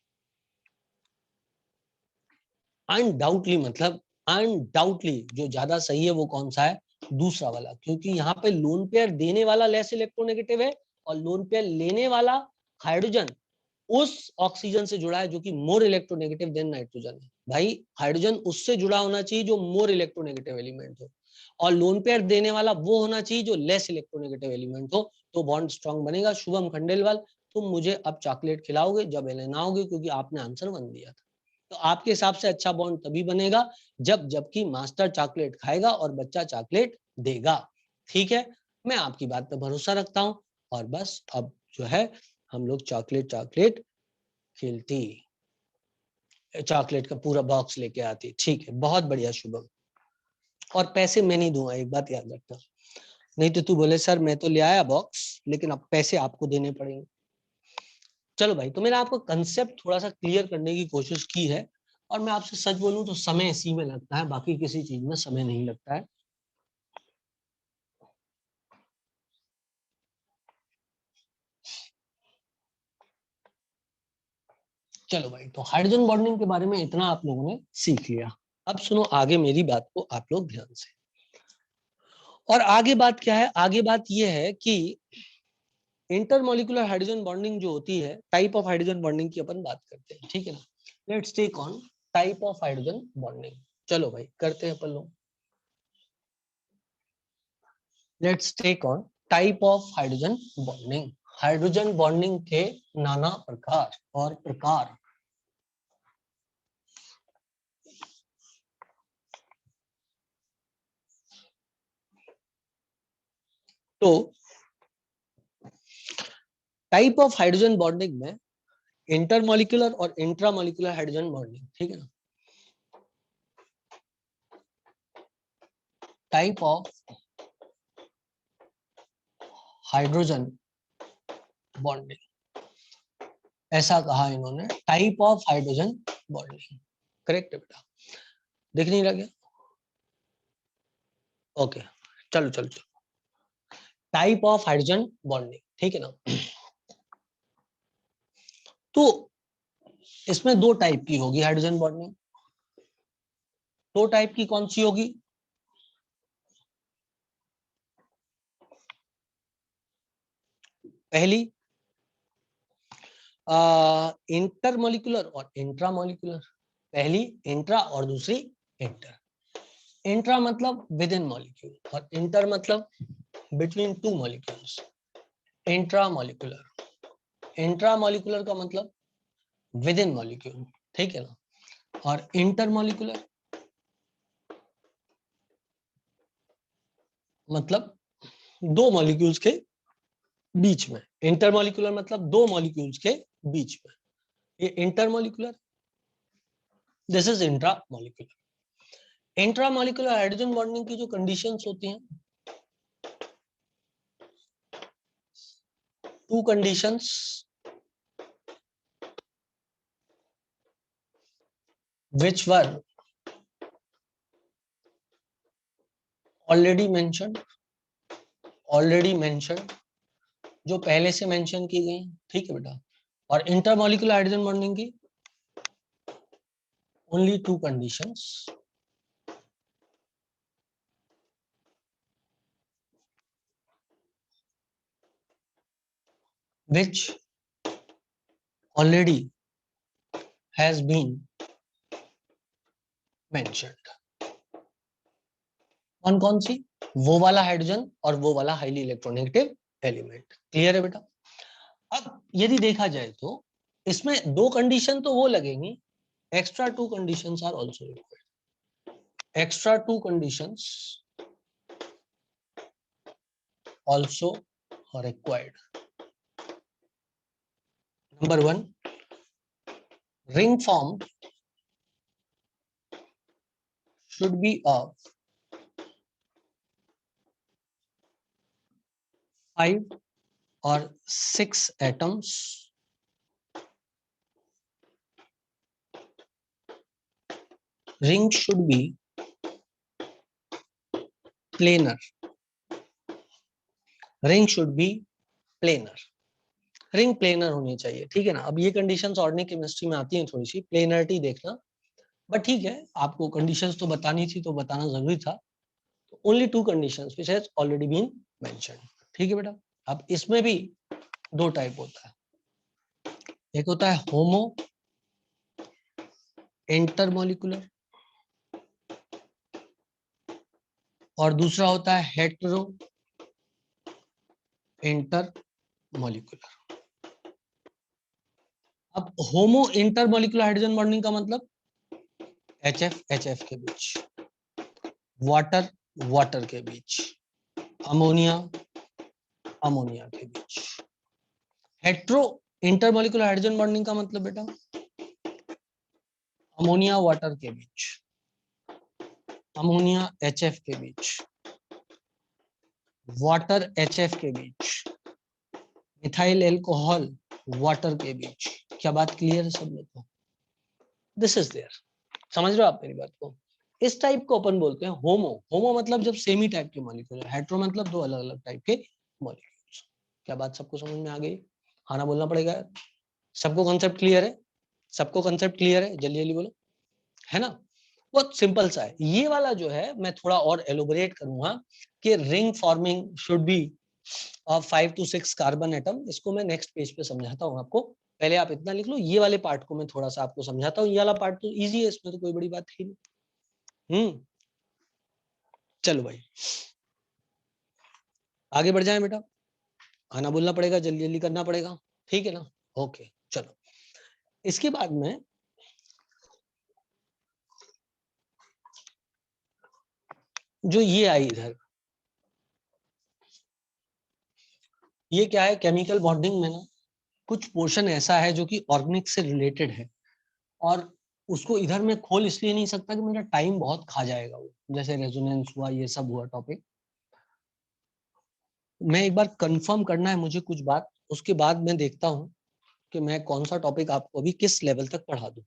अनडाउटली, मतलब अनडाउटली जो ज्यादा सही है वो कौन सा है? दूसरा वाला, क्योंकि यहाँ पे लोन पेयर देने वाला लेस इलेक्ट्रोनेगेटिव है और लोन पेयर लेने वाला हाइड्रोजन उस ऑक्सीजन से जुड़ा है जो कि मोर इलेक्ट्रोनेगेटिव देन नाइट्रोजन है। भाई हाइड्रोजन उससे जुड़ा होना चाहिए जो मोर इलेक्ट्रोनेगेटिव एलिमेंट हो, और लोन पेयर देने वाला वो होना चाहिए जो लेस इलेक्ट्रोनेगेटिव एलिमेंट हो, तो बॉन्ड स्ट्रांग बनेगा। शुभम खंडेलवाल, तुम मुझे अब चॉकलेट खिलाओगे जब एलेनाओगे, क्योंकि आपने आंसर 1 दिया था। तो आपके हिसाब से अच्छा बॉन्ड तभी बनेगा जबकि मास्टर चॉकलेट खाएगा और बच्चा चॉकलेट देगा। ठीक है, मैं आपकी बात पे भरोसा रखता हूँ। और बस अब जो है हम लोग चॉकलेट चॉकलेट खेलती, चॉकलेट का पूरा बॉक्स लेके आती। ठीक है, बहुत बढ़िया शुभम। और पैसे मैं नहीं दूंगा, एक बात याद रखना, नहीं तो तू बोले सर मैं तो ले आया बॉक्स लेकिन अब पैसे आपको देने पड़ेंगे। चलो भाई, तो मैंने आपको कंसेप्ट थोड़ा सा क्लियर करने की कोशिश की है, और मैं आपसे सच बोलूं तो समय इसी में लगता है, बाकी किसी चीज में समय नहीं लगता है। चलो भाई, तो हाइड्रोजन बॉन्डिंग के बारे में इतना आप लोगों ने सीख लिया। अब सुनो आगे मेरी बात को आप लोग ध्यान से। और आगे बात क्या है? आगे बात यह है कि इंटरमोलिकुलर हाइड्रोजन बॉन्डिंग जो होती है, टाइप ऑफ हाइड्रोजन बॉन्डिंग की अपन बात करते हैं, ठीक है ना। Let's take on type of hydrogen bonding. चलो भाई करते हैं अपन लोग, let's take on type of hydrogen bonding, hydrogen bonding के नाना प्रकार और प्रकार। तो टाइप ऑफ हाइड्रोजन बॉन्डिंग में इंटरमॉलिक्यूलर और इंट्रामॉलिक्यूलर हाइड्रोजन बॉन्डिंग, ठीक है ना। टाइप ऑफ हाइड्रोजन बॉन्डिंग, ऐसा कहा इन्होंने, type of hydrogen bonding. Correct है बेटा, दिख नहीं लगे? ओके, चलो चलो चलो, टाइप ऑफ हाइड्रोजन बॉन्डिंग, ठीक है ना। तो इसमें दो टाइप की होगी हाइड्रोजन बॉन्डिंग। दो टाइप की कौन सी होगी? पहली इंटरमॉलिक्यूलर और इंट्रामॉलिक्यूलर। पहली इंट्रा और दूसरी इंटर। इंट्रा मतलब विद इन मॉलिक्यूल और इंटर मतलब between two molecules. Intramolecular, intramolecular का मतलब विद इन मॉलिक्यूल, ठीक है ना। और इंटरमॉलिक्यूलर मतलब दो मॉलिक्यूल्स के बीच में। इंटरमॉलिक्यूलर मतलब दो मॉलिक्यूल्स के बीच में, ये intermolecular, this is intramolecular. Intramolecular hydrogen bonding की जो कंडीशंस होती हैं, to conditions which were already mentioned, जो पहले से मेंशन की गई, ठीक है बेटा। और इंटरमॉलिक्यूलर हाइड्रोजन बॉन्डिंग की only two conditions, which already has been mentioned। कौन कौन सी? वो वाला हाइड्रोजन और वो वाला हाईली इलेक्ट्रोनेगेटिव एलिमेंट। क्लियर है बेटा? अब यदि देखा जाए तो इसमें दो कंडीशन तो वो लगेंगी, extra two conditions are also required. Extra two conditions also required। Number one, ring form should be of 5 or 6 atoms ring should be planar, ring should be planar, ring planar होनी चाहिए, ठीक है ना। अब ये कंडीशंस ऑर्गेनिक केमिस्ट्री में आती हैं, थोड़ी सी प्लेनरिटी देखना, बट ठीक है, आपको कंडीशंस तो बतानी थी तो बताना जरूरी था। Only two conditions which has already been mentioned, ठीक है बेटा। अब इसमें भी दो टाइप होता है, एक होता है होमो इंटरमॉलिक्यूलर और दूसरा होता है हेटेरो इंटरमॉलिक्यूलर। अब होमो इंटरमॉलिक्यूलर हाइड्रोजन बॉन्डिंग का मतलब HF के बीच, वाटर वाटर के बीच, अमोनिया अमोनिया के बीच। हेट्रो इंटरमॉलिक्यूलर हाइड्रोजन बॉन्डिंग का मतलब बेटा अमोनिया वाटर के बीच, अमोनिया HF के बीच, वाटर HF के बीच, मिथाइल एल्कोहल वाटर के बीच। क्या बात क्लियर है सब लोग को? दिस इज देयर, समझ रहे हो आप मेरी बात को? इस टाइप को अपन बोलते हैं होमो। होमो मतलब जब सेमी टाइप के मॉलिक्यूल, हेट्रो मतलब दो अलग अलग टाइप के मॉलिक्यूल्स। क्या बात सबको समझ में आ गई? हाँ ना बोलना पड़ेगा यार। सबको कॉन्सेप्ट क्लियर है? सबको कॉन्सेप्ट क्लियर है? जल्दी जल्दी बोलो, है ना। बहुत सिंपल सा है। ये वाला जो है मैं थोड़ा और एलोबरेट करूंगा कि ring forming should be 5 to 6 carbon atom. इसको मैं नेक्स्ट पेज पे समझाता हूँ आपको, पहले आप इतना लिख लो। ये वाले पार्ट को मैं थोड़ा सा आपको समझाता हूँ। ये वाला पार्ट तो इजी है, इसमें तो कोई बड़ी बात है नहीं। चलो भाई, आगे बढ़ जाए बेटा, आना बोलना पड़ेगा, जल्दी जल्दी करना पड़ेगा, ठीक है ना। ओके चलो, इसके बाद में जो ये आई इधर, ये क्या है, केमिकल बॉन्डिंग में ना कुछ पोर्शन ऐसा है जो कि ऑर्गेनिक से रिलेटेड है, और उसको इधर मैं खोल इसलिए नहीं सकता कि मेरा टाइम बहुत खा जाएगा वो, जैसे रेजोनेंस हुआ, ये सब हुआ टॉपिक। मैं एक बार कंफर्म करना है मुझे कुछ बात, उसके बाद मैं देखता हूँ कि मैं कौन सा टॉपिक आपको अभी किस लेवल तक पढ़ा दूं,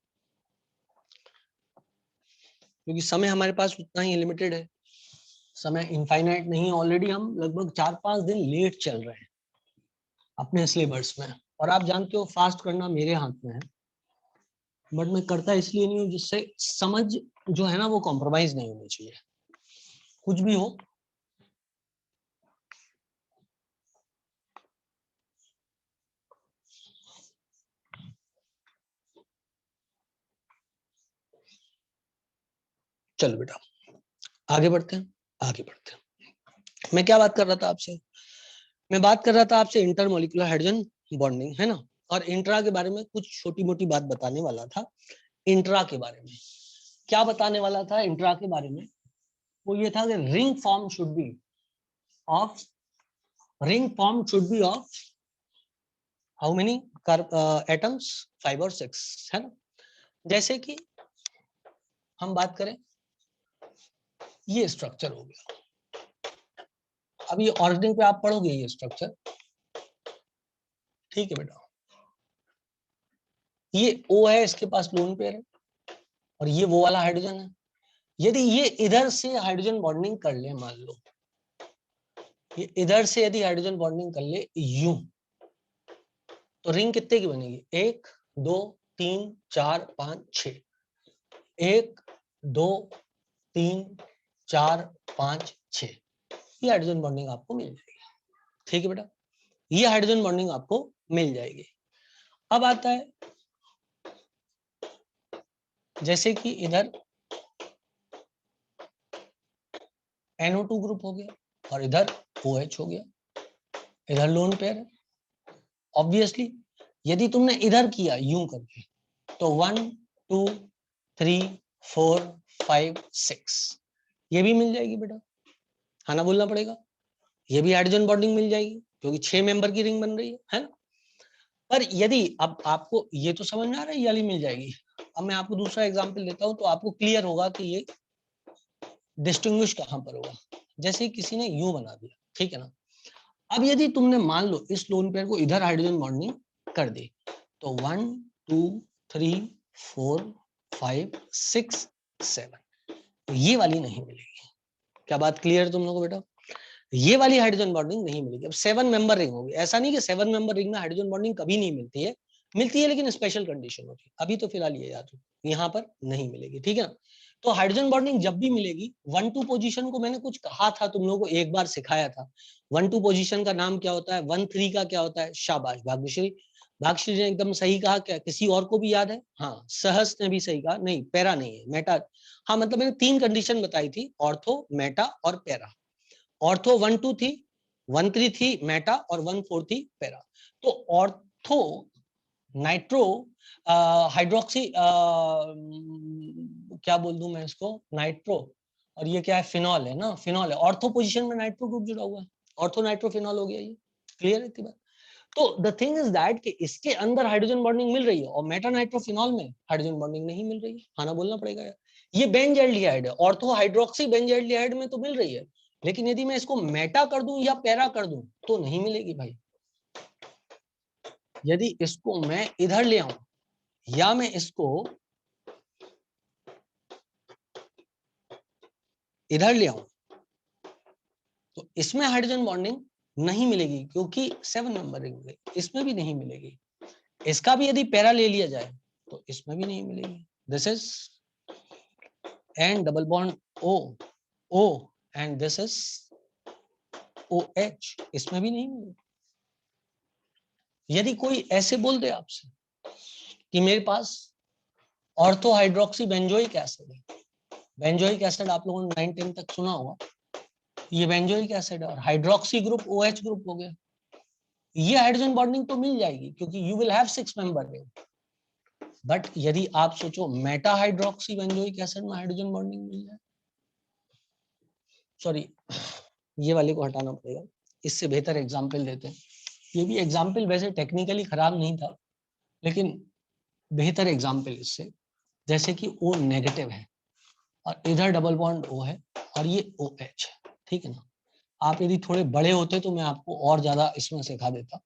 क्योंकि समय हमारे पास उतना ही लिमिटेड है, समय इनफाइनाइट नहीं। ऑलरेडी हम लगभग 4-5 दिन लेट चल रहे हैं अपने सिलेबस में, और आप जानते हो फास्ट करना मेरे हाथ में है, बट मैं करता इसलिए नहीं हूँ जिससे समझ जो है ना वो कॉम्प्रोमाइज नहीं होनी चाहिए, कुछ भी हो। चलो बेटा आगे बढ़ते हैं, आगे बढ़ते हैं। मैं क्या बात कर रहा था आपसे, मैं बात कर रहा था आपसे इंटरमोलिकुलर हाइड्रोजन बॉन्डिंग, है ना। और इंट्रा के बारे में कुछ छोटी मोटी बात बताने वाला था। इंट्रा के बारे में क्या बताने वाला था, इंट्रा के बारे में वो ये था कि ring form should be of, ring form should be of how many atoms, 5 और 6, है ना। जैसे कि हम बात करें, ये स्ट्रक्चर हो गया, अब ये ऑर्गेनिक पे आप पढ़ोगे ये स्ट्रक्चर, ठीक है बेटा। ये O है, इसके पास लोन पेयर है, और ये वो वाला हाइड्रोजन है। यदि ये इधर से हाइड्रोजन बॉन्डिंग कर ले, मान लो ये इधर से यदि हाइड्रोजन बॉन्डिंग कर ले यूं, तो रिंग कितने की बनेगी, 1 2 3 4 5 6, 1 2 3 4 5 6, ये हाइड्रोजन बॉन्डिंग आपको मिल जाएगी, ठीक है बेटा। ये हाइड्रोजन बॉन्डिंग आपको मिल जाएगी। अब आता है जैसे कि इधर NO2 ग्रुप हो गया, और इधर OH हो गया, इधर लोन पेयर है। ऑब्वियसली यदि तुमने इधर किया यूं करके, तो 1 2 3 4 5 6 ये भी मिल जाएगी बेटा, है ना, बोलना पड़ेगा। ये भी हाइड्रोजन बॉन्डिंग मिल जाएगी, क्योंकि 6 मेंबर की रिंग बन रही है ना। पर यदि अब आपको ये तो समझ में आ रहा है, ये वाली मिल जाएगी। अब मैं आपको दूसरा एग्जांपल देता हूं, तो आपको क्लियर होगा कि ये डिस्टिंग्विश कहां पर होगा। जैसे किसी ने यूं बना दिया, ठीक है ना। अब यदि तुमने मान लो इस लोन पेयर को इधर हाइड्रोजन बॉन्डिंग कर दी, तो 1 2 3 4 5 6 7, तो ये वाली नहीं मिलेगी। क्या बात क्लियर है तुम लोगों को बेटा, ये वाली हाइड्रोजन बॉन्डिंग नहीं मिलेगी। अब 7 मेंबर रिंग होगी, ऐसा नहीं कि 7 मेंबर रिंग में हाइड्रोजन बॉन्डिंग कभी नहीं मिलती है, मिलती है लेकिन स्पेशल कंडीशन होती है। अभी तो फिलहाल ये याद हो, यहाँ पर नहीं मिलेगी, ठीक है ना। तो हाइड्रोजन बॉन्डिंग जब भी मिलेगी, 1-2 पोजीशन को मैंने कुछ कहा था तुम लोगों को, एक बार सिखाया था। 1-2 पोजीशन का नाम क्या होता है, 1-3 का क्या होता है, शाबाश भाग्यश्री, भाग्यश्री ने एकदम सही कहा। क्या किसी और को भी याद है, हाँ सहस ने भी सही कहा, नहीं पैरा नहीं है, मेटा। हाँ मतलब मैंने 3 कंडीशन बताई थी, ऑर्थो मेटा और पैरा। ऑर्थो 1-2 थी, 1-3 थी मेटा, और 1-4 थी पैरा। तो ऑर्थो नाइट्रो हाइड्रोक्सी क्या बोल दूं मैं इसको, नाइट्रो, और ये क्या है, फिनॉल है ना, फिनॉल है। ऑर्थो पोजीशन में नाइट्रो ग्रुप जुड़ा हुआ है, ऑर्थो नाइट्रो फिनॉल हो गया, ये क्लियर है इतनी बात। तो द थिंग इज दैट कि इसके अंदर हाइड्रोजन बॉन्डिंग मिल रही है, और मेटा नाइट्रोफिनॉल में हाइड्रोजन बॉन्डिंग नहीं मिल रही है, हाँ ना बोलना पड़ेगा यार। ये बेंजल्डिहाइड है, ऑर्थो हाइड्रोक्सी बेंजल्डिहाइड में तो मिल रही है, लेकिन यदि मैं इसको मेटा कर दूं या पैरा कर दूं तो नहीं मिलेगी भाई। यदि इसको मैं इधर ले आऊं, या मैं इसको इधर ले आऊं, तो इसमें हाइड्रोजन बॉन्डिंग नहीं मिलेगी, क्योंकि 7 नंबर रिंग में, इसमें भी नहीं मिलेगी। इसका भी यदि पैरा ले लिया जाए तो इसमें भी नहीं मिलेगी। This is N double bond O, O, and this is OH, इसमें भी नहीं मिलेगी। यदि कोई ऐसे बोल दे आपसे कि मेरे पास ऑर्थो हाइड्रोक्सी बेंजोइक एसिड है, बेंजोइक एसिड आप लोगों ने 9-10 तक सुना होगा, ये बेंजोइक एसिड और हाइड्रोक्सी ग्रुप OH ग्रुप हो गया। ये हाइड्रोजन बॉन्डिंग तो मिल जाएगी क्योंकि you will have 6 member ring. But यदि आप सोचो मेटा हाइड्रोक्सी बेंजोइक एसिड में हाइड्रोजन बॉन्डिंग मिल जाए, सॉरी ये वाले को हटाना पड़ेगा, इससे बेहतर एग्जाम्पल देते हैं। ये भी एग्जाम्पल वैसे टेक्निकली खराब नहीं था, लेकिन बेहतर एग्जाम्पल इससे, जैसे कि O नेगेटिव है और इधर डबल बॉन्ड O है और ये OH है, ठीक है ना। आप यदि थोड़े बड़े होते तो मैं आपको और ज्यादा इसमें सिखा देता।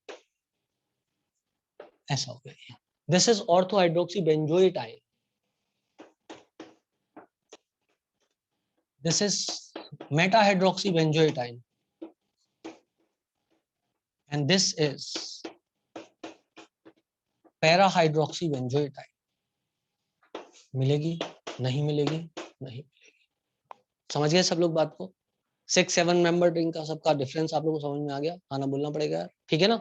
ऐसा हो गया। This is ortho hydroxy benzoitine, this is meta hydroxy benzoitine and this is para hydroxy benzoitine. मिलेगी नहीं मिलेगी, नहीं मिलेगी। समझ गए सब लोग बात को? 6-7 मेंबर रिंग का सबका डिफरेंस आप लोगों को समझ में आ गया? आना बोलना पड़ेगा, ठीक है ना।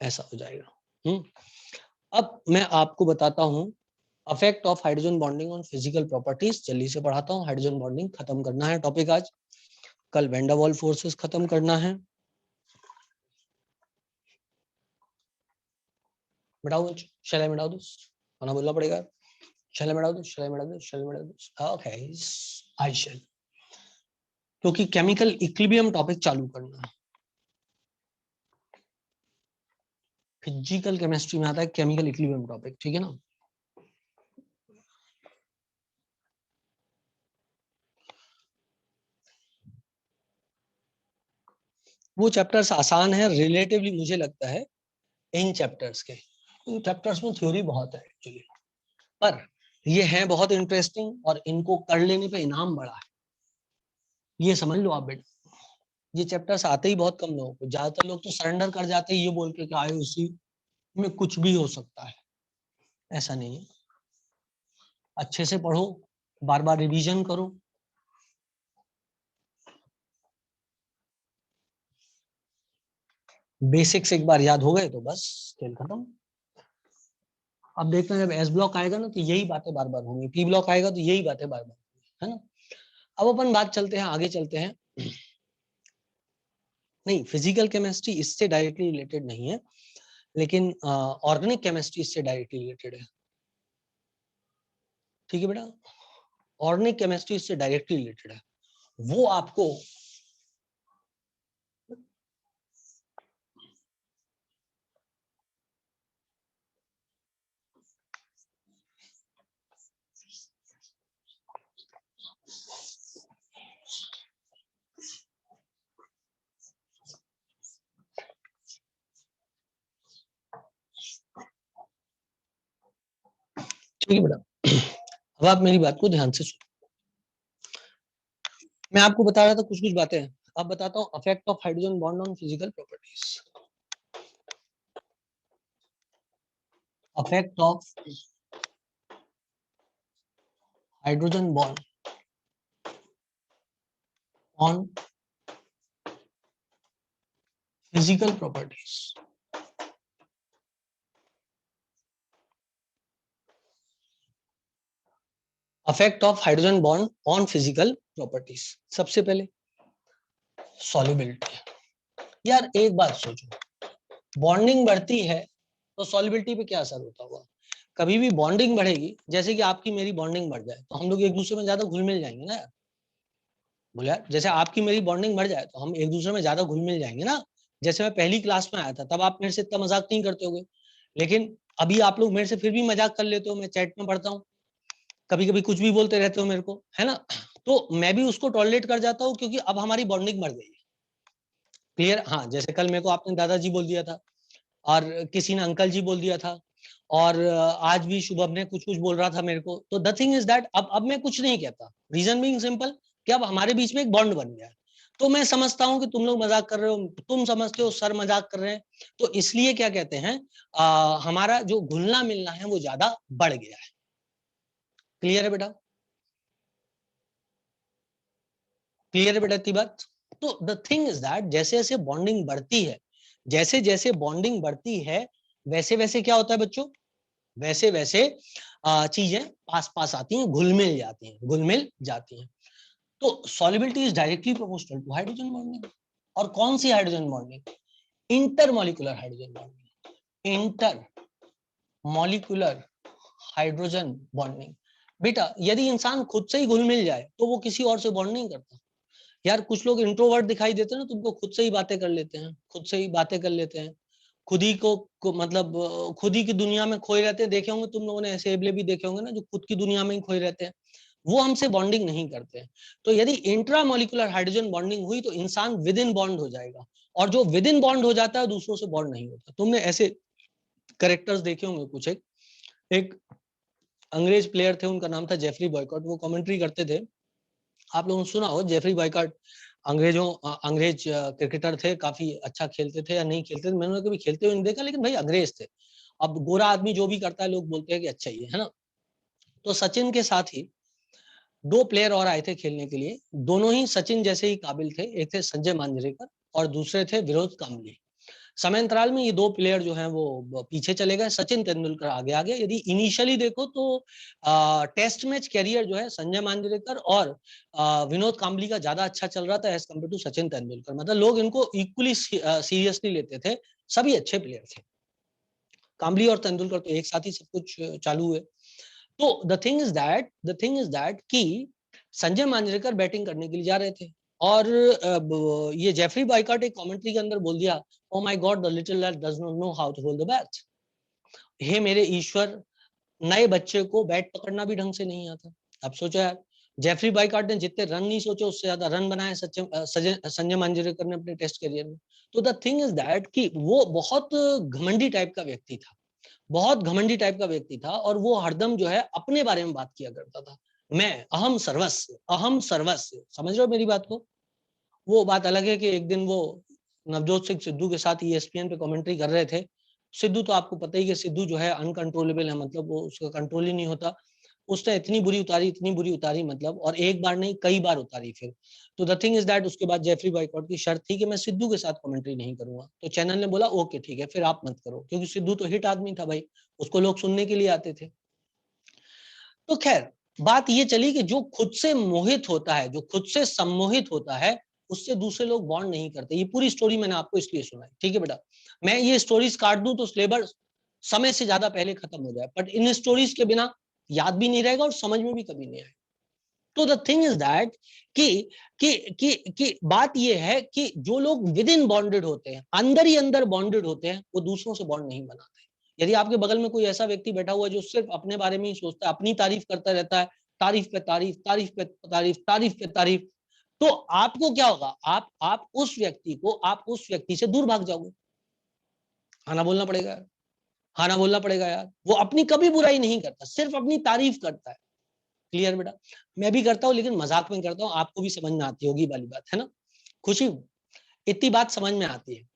ऐसा हो जाएगा। अब मैं आपको बताता हूं affect of hydrogen bonding on physical properties. जल्दी से पढ़ाता हूं। हाइड्रोजन बॉन्डिंग खत्म करना है टॉपिक आज, कल वैन डर वाल्स फोर्सेस खत्म करना है। मिटाओ, शैल मिटाओ दो, आना बोलना पड़ेगा। शैल मिटाओ दो, शैल मिटाओ दो, शैल मिटाओ दो। ओके आई शैल, क्योंकि केमिकल इक्विलिब्रियम टॉपिक चालू करना है। फिजिकल केमिस्ट्री में आता है केमिकल इक्विलिब्रियम टॉपिक, ठीक है ना। वो चैप्टर्स आसान है रिलेटिवली, मुझे लगता है इन चैप्टर्स के। इन चैप्टर्स में थ्योरी बहुत है एक्चुअली, पर ये है बहुत इंटरेस्टिंग और इनको कर लेने पे इनाम बड़ा है, ये समझ लो आप बेटा। ये चैप्टर्स आते ही बहुत कम लोगों को, ज्यादातर लोग तो सरेंडर कर जाते हैं ये बोल के कि आईयूसी में कुछ भी हो सकता है। ऐसा नहीं है, अच्छे से पढ़ो, बार बार रिवीजन करो। बेसिक्स एक बार याद हो गए तो बस खेल खत्म। अब देखते हैं जब एस ब्लॉक आएगा ना तो यही बातें बार बार होंगी, पी ब्लॉक आएगा तो यही बातें बार बार होंगी, है ना। अब अपन बात चलते हैं, आगे चलते हैं। नहीं, फिजिकल केमिस्ट्री इससे डायरेक्टली रिलेटेड नहीं है, लेकिन ऑर्गेनिक केमिस्ट्री इससे डायरेक्टली रिलेटेड है, ठीक है बेटा। ऑर्गेनिक केमिस्ट्री इससे डायरेक्टली रिलेटेड है। वो आपको ठीक है बेटा। अब आप मेरी बात को ध्यान से सुनो। मैं आपको बता रहा था कुछ कुछ बातें, अब बताता हूँ affect of hydrogen bond on physical properties. Affect of hydrogen bond on physical properties. Affect of hydrogen bond on physical properties. सबसे पहले सॉल्युबिलिटी। यार एक बात सोचो, बॉन्डिंग बढ़ती है तो सॉल्युबिलिटी पे क्या असर होता होगा? कभी भी बॉन्डिंग बढ़ेगी, जैसे कि आपकी मेरी बॉन्डिंग बढ़ जाए तो हम लोग एक दूसरे में ज्यादा घुल मिल जाएंगे ना यार। बोले यार, जैसे आपकी मेरी बॉन्डिंग बढ़ जाए तो हम एक दूसरे में ज्यादा घुल मिल जाएंगे ना। जैसे मैं पहली क्लास में आया था तब आप मेरे से इतना मजाक नहीं करते होगे, लेकिन अभी आप लोग मेरे से फिर भी मजाक कर लेते हो। मैं चैट में पढ़ता हूँ, कभी कभी कुछ भी बोलते रहते हो मेरे को, है ना। तो मैं भी उसको टॉलरेट कर जाता हूँ क्योंकि अब हमारी बॉन्डिंग बढ़ गई है। क्लियर? हाँ, जैसे कल मेरे को आपने दादाजी बोल दिया था और किसी ने अंकल जी बोल दिया था, और आज भी शुभम ने कुछ कुछ बोल रहा था मेरे को। तो द थिंग इज दैट अब मैं कुछ नहीं कहता, रीजन बीइंग सिंपल कि अब हमारे बीच में एक बॉन्ड बन गया है। तो मैं समझता हूं कि तुम लोग मजाक कर रहे हो, तुम समझते हो सर मजाक कर रहे हैं, तो इसलिए क्या कहते हैं, हमारा जो घुलना मिलना है वो ज्यादा बढ़ गया है। क्लियर है बेटा? क्लियर है बेटा इतनी बात? तो द थिंग इज दैट जैसे जैसे बॉन्डिंग बढ़ती है, जैसे जैसे बॉन्डिंग बढ़ती है, वैसे वैसे क्या होता है बच्चों, वैसे वैसे चीजें पास पास आती हैं, घुल मिल जाती हैं, घुल मिल जाती हैं। तो solubility is directly proportional to hydrogen bonding. और कौन सी hydrogen bonding? Intermolecular hydrogen bonding, intermolecular hydrogen bonding. बेटा यदि इंसान खुद से ही घुल मिल जाए तो वो किसी और से बॉन्ड नहीं करता। यार कुछ लोग इंट्रोवर्ट दिखाई देते हैं ना, तुमको खुद से ही बातें कर लेते हैं, खुद से ही बातें कर लेते हैं, खुद ही को मतलब खुद ही की दुनिया में खोए रहते हैं। देखे होंगे तुम लोगों ने ऐसे एबले भी देखे होंगे ना, जो खुद की दुनिया में ही खोए रहते हैं, वो हमसे बॉन्डिंग नहीं करते हैं। तो यदि इंट्रामोलिकुलर हाइड्रोजन बॉन्डिंग हुई तो इंसान विद इन बॉन्ड हो जाएगा, और जो विद इन बॉन्ड हो जाता है दूसरों से बॉन्ड नहीं होता। तुमने ऐसे करेक्टर्स देखे होंगे कुछ। एक अंग्रेज प्लेयर थे, उनका नाम था जेफरी बॉयकॉट। वो कमेंट्री करते थे, आप लोगों ने सुना हो जेफरी बॉयकॉट। अंग्रेज क्रिकेटर थे, काफी अच्छा खेलते थे या नहीं खेलते थे, मैंने कभी खेलते हुए नहीं देखा, लेकिन भाई अंग्रेज थे। अब गोरा आदमी जो भी करता है लोग बोलते हैं कि अच्छा ही है ना। तो सचिन के साथ ही दो प्लेयर और आए थे खेलने के लिए, दोनों ही सचिन जैसे ही काबिल थे। एक थे संजय मांजरेकर और दूसरे थे विनोद कांबली। समयांतराल में ये दो प्लेयर जो हैं वो पीछे चले गए, सचिन तेंदुलकर आगे आ गए। यदि इनिशियली देखो तो टेस्ट मैच कैरियर जो है संजय मांजरेकर और विनोद कांबली का ज्यादा अच्छा चल रहा था as compare to Sachin Tendulkar. मतलब लोग इनको इक्वली सीरियसली लेते थे, सभी अच्छे प्लेयर थे। कांबली और तेंदुलकर तो एक साथ ही सब कुछ चालू हुए। तो द थिंग इज दैट कि संजय मांजरेकर बैटिंग करने के लिए जा रहे थे, और ये जेफरी बॉयकॉट एक कमेंट्री के अंदर बोल दिया, oh my God the little lad does not know how to hold the bat. हे मेरे ईश्वर, नए बच्चे को बैट पकड़ना भी ढंग से नहीं आता। अब सोचो यार, जेफरी बॉयकॉट ने जितने रन नहीं सोचे उससे ज्यादा रन बनाए संजय मांजरेकर ने अपने टेस्ट करियर में। तो द थिंग इज दैट कि वो बहुत घमंडी टाइप का व्यक्ति था, बहुत घमंडी टाइप का व्यक्ति था, और वो हरदम जो है अपने बारे में बात किया करता था। मैं अहम सर्वस्व, अहम सर्वस्व, समझ रहे हो मेरी बात को? वो बात अलग है कि एक दिन वो नवजोत सिंह सिद्धू के साथ ईएसपीएन पे कमेंट्री कर रहे थे। सिद्धू तो आपको पता ही कि सिद्धू जो है अनकंट्रोलेबल है, मतलब वो उसका कंट्रोल ही नहीं होता। उसने इतनी बुरी उतारी, इतनी बुरी उतारी, मतलब, और एक बार नहीं कई बार उतारी फिर। तो द थिंग इज दैट उसके बाद जेफरी बॉयकॉट की शर्त थी कि मैं सिद्धू के साथ कमेंट्री नहीं करूंगा। तो चैनल ने बोला ओके ठीक है, फिर आप मत करो, क्योंकि सिद्धू तो हिट आदमी था भाई, उसको लोग सुनने के लिए आते थे। तो खैर, बात ये चली कि जो खुद से मोहित होता है, जो खुद से सम्मोहित होता है, उससे दूसरे लोग बॉन्ड नहीं करते। ये पूरी स्टोरी मैंने आपको इसलिए सुनाई, ठीक है बेटा? मैं ये स्टोरीज काट दूं तो सिलेबस समय से ज्यादा पहले खत्म हो जाए, बट इन स्टोरीज के बिना याद भी नहीं रहेगा और समझ में भी कभी नहीं आएगा। तो द थिंग इज दैट कि बात ये है कि जो लोग विद इन बॉन्डेड होते हैं, अंदर ही अंदर बॉन्डेड होते हैं, वो दूसरों से बॉन्ड नहीं बनाते। यदि आपके बगल में कोई ऐसा व्यक्ति बैठा हुआ है जो सिर्फ अपने बारे में ही सोचता है, अपनी तारीफ करता रहता है, तारीफ पे तारीफ, तारीफ पे तारीफ, तारीफ पे तारीफ, तो आपको क्या होगा? आप उस व्यक्ति से दूर भाग जाओगे। खाना बोलना पड़ेगा, खाना बोलना पड़ेगा यार। वो अपनी कभी बुराई नहीं करता, सिर्फ अपनी तारीफ करता है। क्लियर बेटा? मैं भी करता हूँ लेकिन मजाक में करता हूँ, आपको भी समझ में आती होगी वाली बात है ना? खुशी, इतनी बात समझ में आती है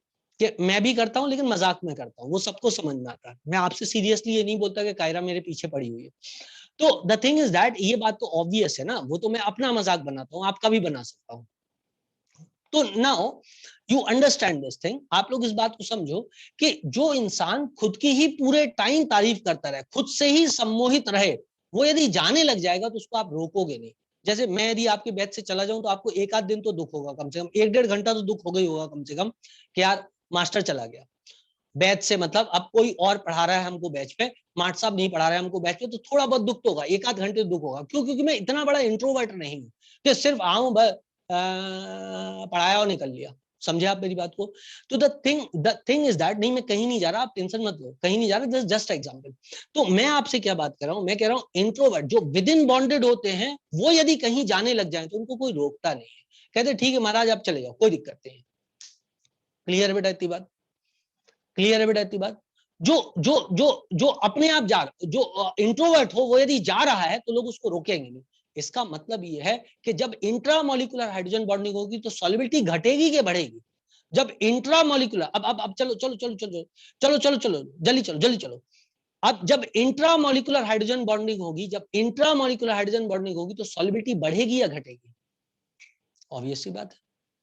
कि मैं भी करता हूँ लेकिन मजाक में करता हूँ, वो सबको समझ में आता है। मैं आपसे सीरियसली ये नहीं बोलता कि कायरा मेरे पीछे पड़ी हुई है। तो द थिंग इज दैट, ये बात तो ऑब्वियस है ना, वो तो मैं अपना मजाक बनाता हूँ, आपका भी बना सकता हूँ। तो now you understand this thing, आप लोग इस बात को समझो कि जो इंसान खुद की ही पूरे टाइम तारीफ करता रहे, खुद से ही सम्मोहित रहे, वो यदि जाने लग जाएगा तो उसको आप रोकोगे नहीं। जैसे मैं यदि आपके बैच से चला जाऊं तो आपको एक आध दिन तो दुख होगा, कम से कम 1-1.5 घंटा तो दुख होगा ही होगा कम से कम, कि यार मास्टर चला गया बैच से, मतलब अब कोई और पढ़ा रहा है हमको बैच पे, मास्टर साहब नहीं पढ़ा रहे हमको बैच पे, तो थोड़ा बहुत दुख तो होगा, एक आध घंटे दुख होगा। क्यों? क्योंकि मैं इतना बड़ा इंट्रोवर्ट नहीं हूँ कि सिर्फ आऊं पढ़ाया और निकल लिया। समझे आप मेरी बात को? तो द थिंग इज दैट, नहीं मैं कहीं नहीं जा रहा, आप टेंशन मत लो, कहीं नहीं जा रहा, जस्ट एग्जांपल। तो मैं आपसे क्या बात कर रहा हूं? मैं कह रहा हूं इंट्रोवर्ट जो विद इन बॉन्डेड होते हैं, वो यदि कहीं जाने लग जाए तो उनको कोई रोकता नहीं है, कहते ठीक है महाराज आप चले जाओ, कोई दिक्कत नहीं है। क्लियर है बेटा इतनी बात? क्लियर है बेटा इतनी बात? जो जो जो जो अपने आप जो इंट्रोवर्ट हो, वो यदि जा रहा है तो लोग उसको रोकेंगे नहीं। इसका मतलब ये है कि जब इंट्रामोलिकुलर हाइड्रोजन बॉन्डिंग होगी तो सॉल्युबिलिटी घटेगी कि बढ़ेगी? जब इंट्रामोलिकुलर, अब चलो चलो चलो चलो चलो चलो चलो जल्दी चलो जल्दी चलो। अब जब इंट्रामोलिकुलर हाइड्रोजन बॉन्डिंग होगी, जब इंट्रामोलिकुलर हाइड्रोजन बॉन्डिंग होगी तो सॉल्युबिलिटी बढ़ेगी या घटेगी? ऑब्वियस सी बात है,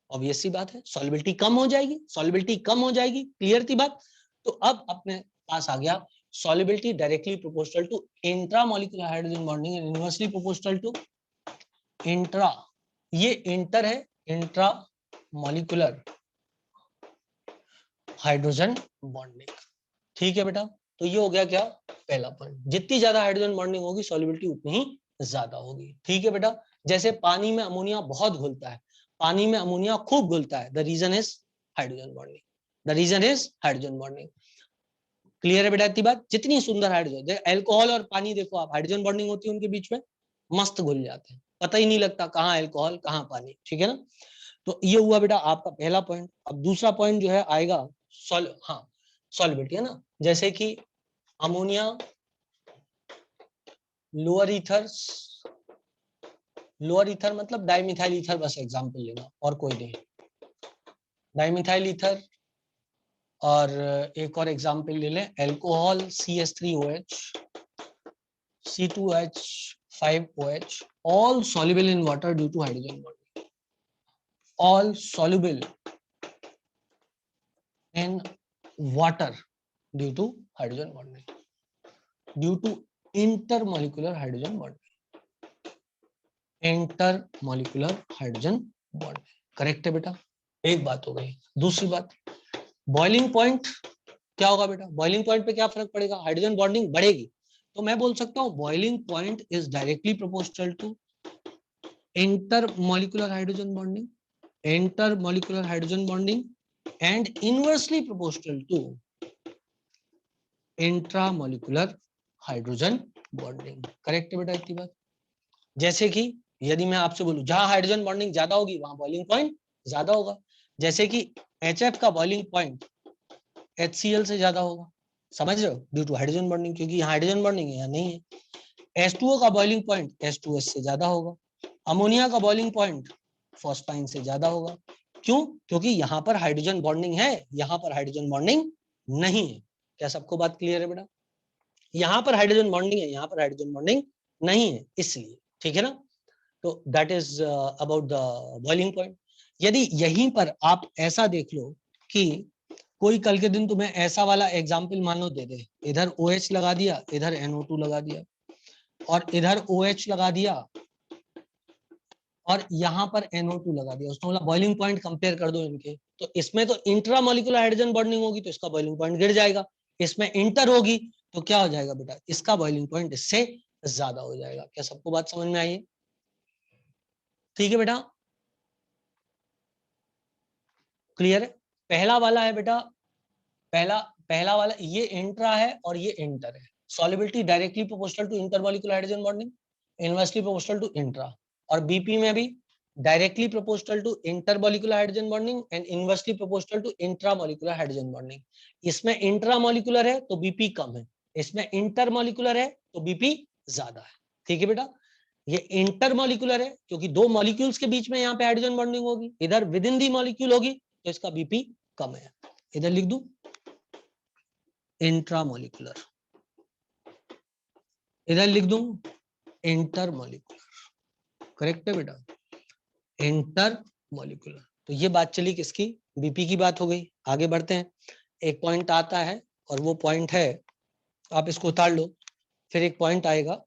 ऑब्वियस सी बात है, सॉल्युबिलिटी कम हो जाएगी, सॉल्युबिलिटी कम हो जाएगी। क्लियर थी बात? तो अब अपने पास आ गया solubility directly proportional to intramolecular hydrogen bonding and inversely proportional to intra ये इंटर है, इंट्रा मॉलिक्यूलर हाइड्रोजन बॉन्डिंग। ठीक है बेटा, तो ये हो गया क्या, पहला पॉइंट। जितनी ज्यादा हाइड्रोजन बॉन्डिंग होगी सॉल्युबिलिटी उतनी ही ज्यादा होगी। ठीक है बेटा, जैसे पानी में अमोनिया बहुत घुलता है, पानी में अमोनिया खूब घुलता है, the reason is hydrogen bonding, the reason is hydrogen bonding. Clear है बेटा इतनी बात। जितनी सुंदर हाइड्रोजन, अल्कोहल और पानी देखो आप, हाइड्रोजन बॉन्डिंग होती है उनके बीच में, मस्त घुल जाते हैं, पता ही नहीं लगता कहाँ अल्कोहल कहाँ पानी। ठीक है ना, तो ये हुआ बेटा आपका पहला पॉइंट। अब दूसरा पॉइंट जो है आएगा सॉल्युबिलिटी, है ना। जैसे कि ammonia, lower ethers, lower ether मतलब डाइमिथाइल ईथर, बस एग्जांपल लेना और कोई नहीं, डाइमिथाइल ईथर। और एक और एग्जांपल ले लें, alcohol CH3OH, C2H5OH, all soluble in water due to hydrogen bonding, all soluble in water due to hydrogen bonding, due to intermolecular hydrogen bonding, intermolecular hydrogen bonding। Correct है बेटा, एक बात हो गई। दूसरी बात, बॉइलिंग पॉइंट क्या होगा बेटा, बॉइलिंग पॉइंट पे क्या फर्क पड़ेगा, हाइड्रोजन बॉन्डिंग बढ़ेगी, तो मैं बोल सकता हूं boiling point is directly proportional to intermolecular hydrogen bonding, intermolecular hydrogen bonding and inversely proportional to intramolecular hydrogen bonding। Correct है बेटा इतनी बात। जैसे कि यदि मैं आपसे बोलूं जहां हाइड्रोजन बॉन्डिंग ज्यादा होगी वहां बॉइलिंग पॉइंट ज्यादा होगा, जैसे कि HF का बॉइलिंग पॉइंट HCl से ज्यादा होगा, समझ रहे हो, ड्यू टू हाइड्रोजन बॉन्डिंग, क्योंकि यहाँ हाइड्रोजन बॉन्डिंग है, यहाँ नहीं है। H2O का बॉइलिंग पॉइंट H2S से ज्यादा होगा, अमोनिया का बॉइलिंग पॉइंट फॉस्फाइन से ज्यादा होगा। क्यों, क्योंकि यहाँ पर हाइड्रोजन बॉन्डिंग है, यहाँ पर हाइड्रोजन बॉन्डिंग नहीं है। क्या सबको बात क्लियर है बेटा, यहाँ पर हाइड्रोजन बॉन्डिंग है, यहाँ पर हाइड्रोजन बॉन्डिंग नहीं है, इसलिए। ठीक है ना, तो that is about the boiling point. यदि यहीं पर आप ऐसा देख लो कि कोई कल के दिन तुम्हें ऐसा वाला एग्जाम्पल मान लो दे दे, इधर OH लगा दिया, इधर NO2 लगा दिया, और इधर OH लगा दिया और यहाँ पर NO2 लगा दिया, उसने बोला बॉइलिंग पॉइंट कंपेयर कर दो इनके, तो इसमें तो इंट्रामोलिकुलर हाइड्रोजन बॉन्डिंग होगी तो इसका बॉइलिंग पॉइंट गिर जाएगा, इसमें इंटर होगी तो क्या हो जाएगा बेटा, इसका बॉइलिंग पॉइंट इससे ज्यादा हो जाएगा। क्या सबको बात समझ में आई है? ठीक है बेटा, क्लियर है। पहला वाला है बेटा, पहला पहला वाला ये इंट्रा है और ये इंटर है। Solubility directly proportional to intermolecular hydrogen bonding, inversely proportional to intra. और बीपी में भी directly proportional to intermolecular hydrogen bonding and inversely proportional to intramolecular hydrogen bonding. इसमें इंट्रामॉलिक्यूलर है तो बीपी कम है, इसमें इंटरमॉलिक्यूलर है तो बीपी ज्यादा है। ठीक है बेटा, ये इंटरमॉलिक्यूलर है क्योंकि दो मॉलिक्यूल्स के बीच में यहाँ पे हाइड्रोजन बॉन्डिंग होगी, इधर विद इन दी मॉलिक्यूल होगी तो इसका बीपी कम है। इधर लिख दूं इंट्रामोलिकुलर, इधर लिख दूं इंटरमोलिकुलर। करेक्ट है बेटा, इंटरमोलिकुलर। तो ये बात चली किसकी, बीपी की बात हो गई। आगे बढ़ते हैं, एक पॉइंट आता है और वो पॉइंट है, आप इसको उतार लो, फिर एक पॉइंट आएगा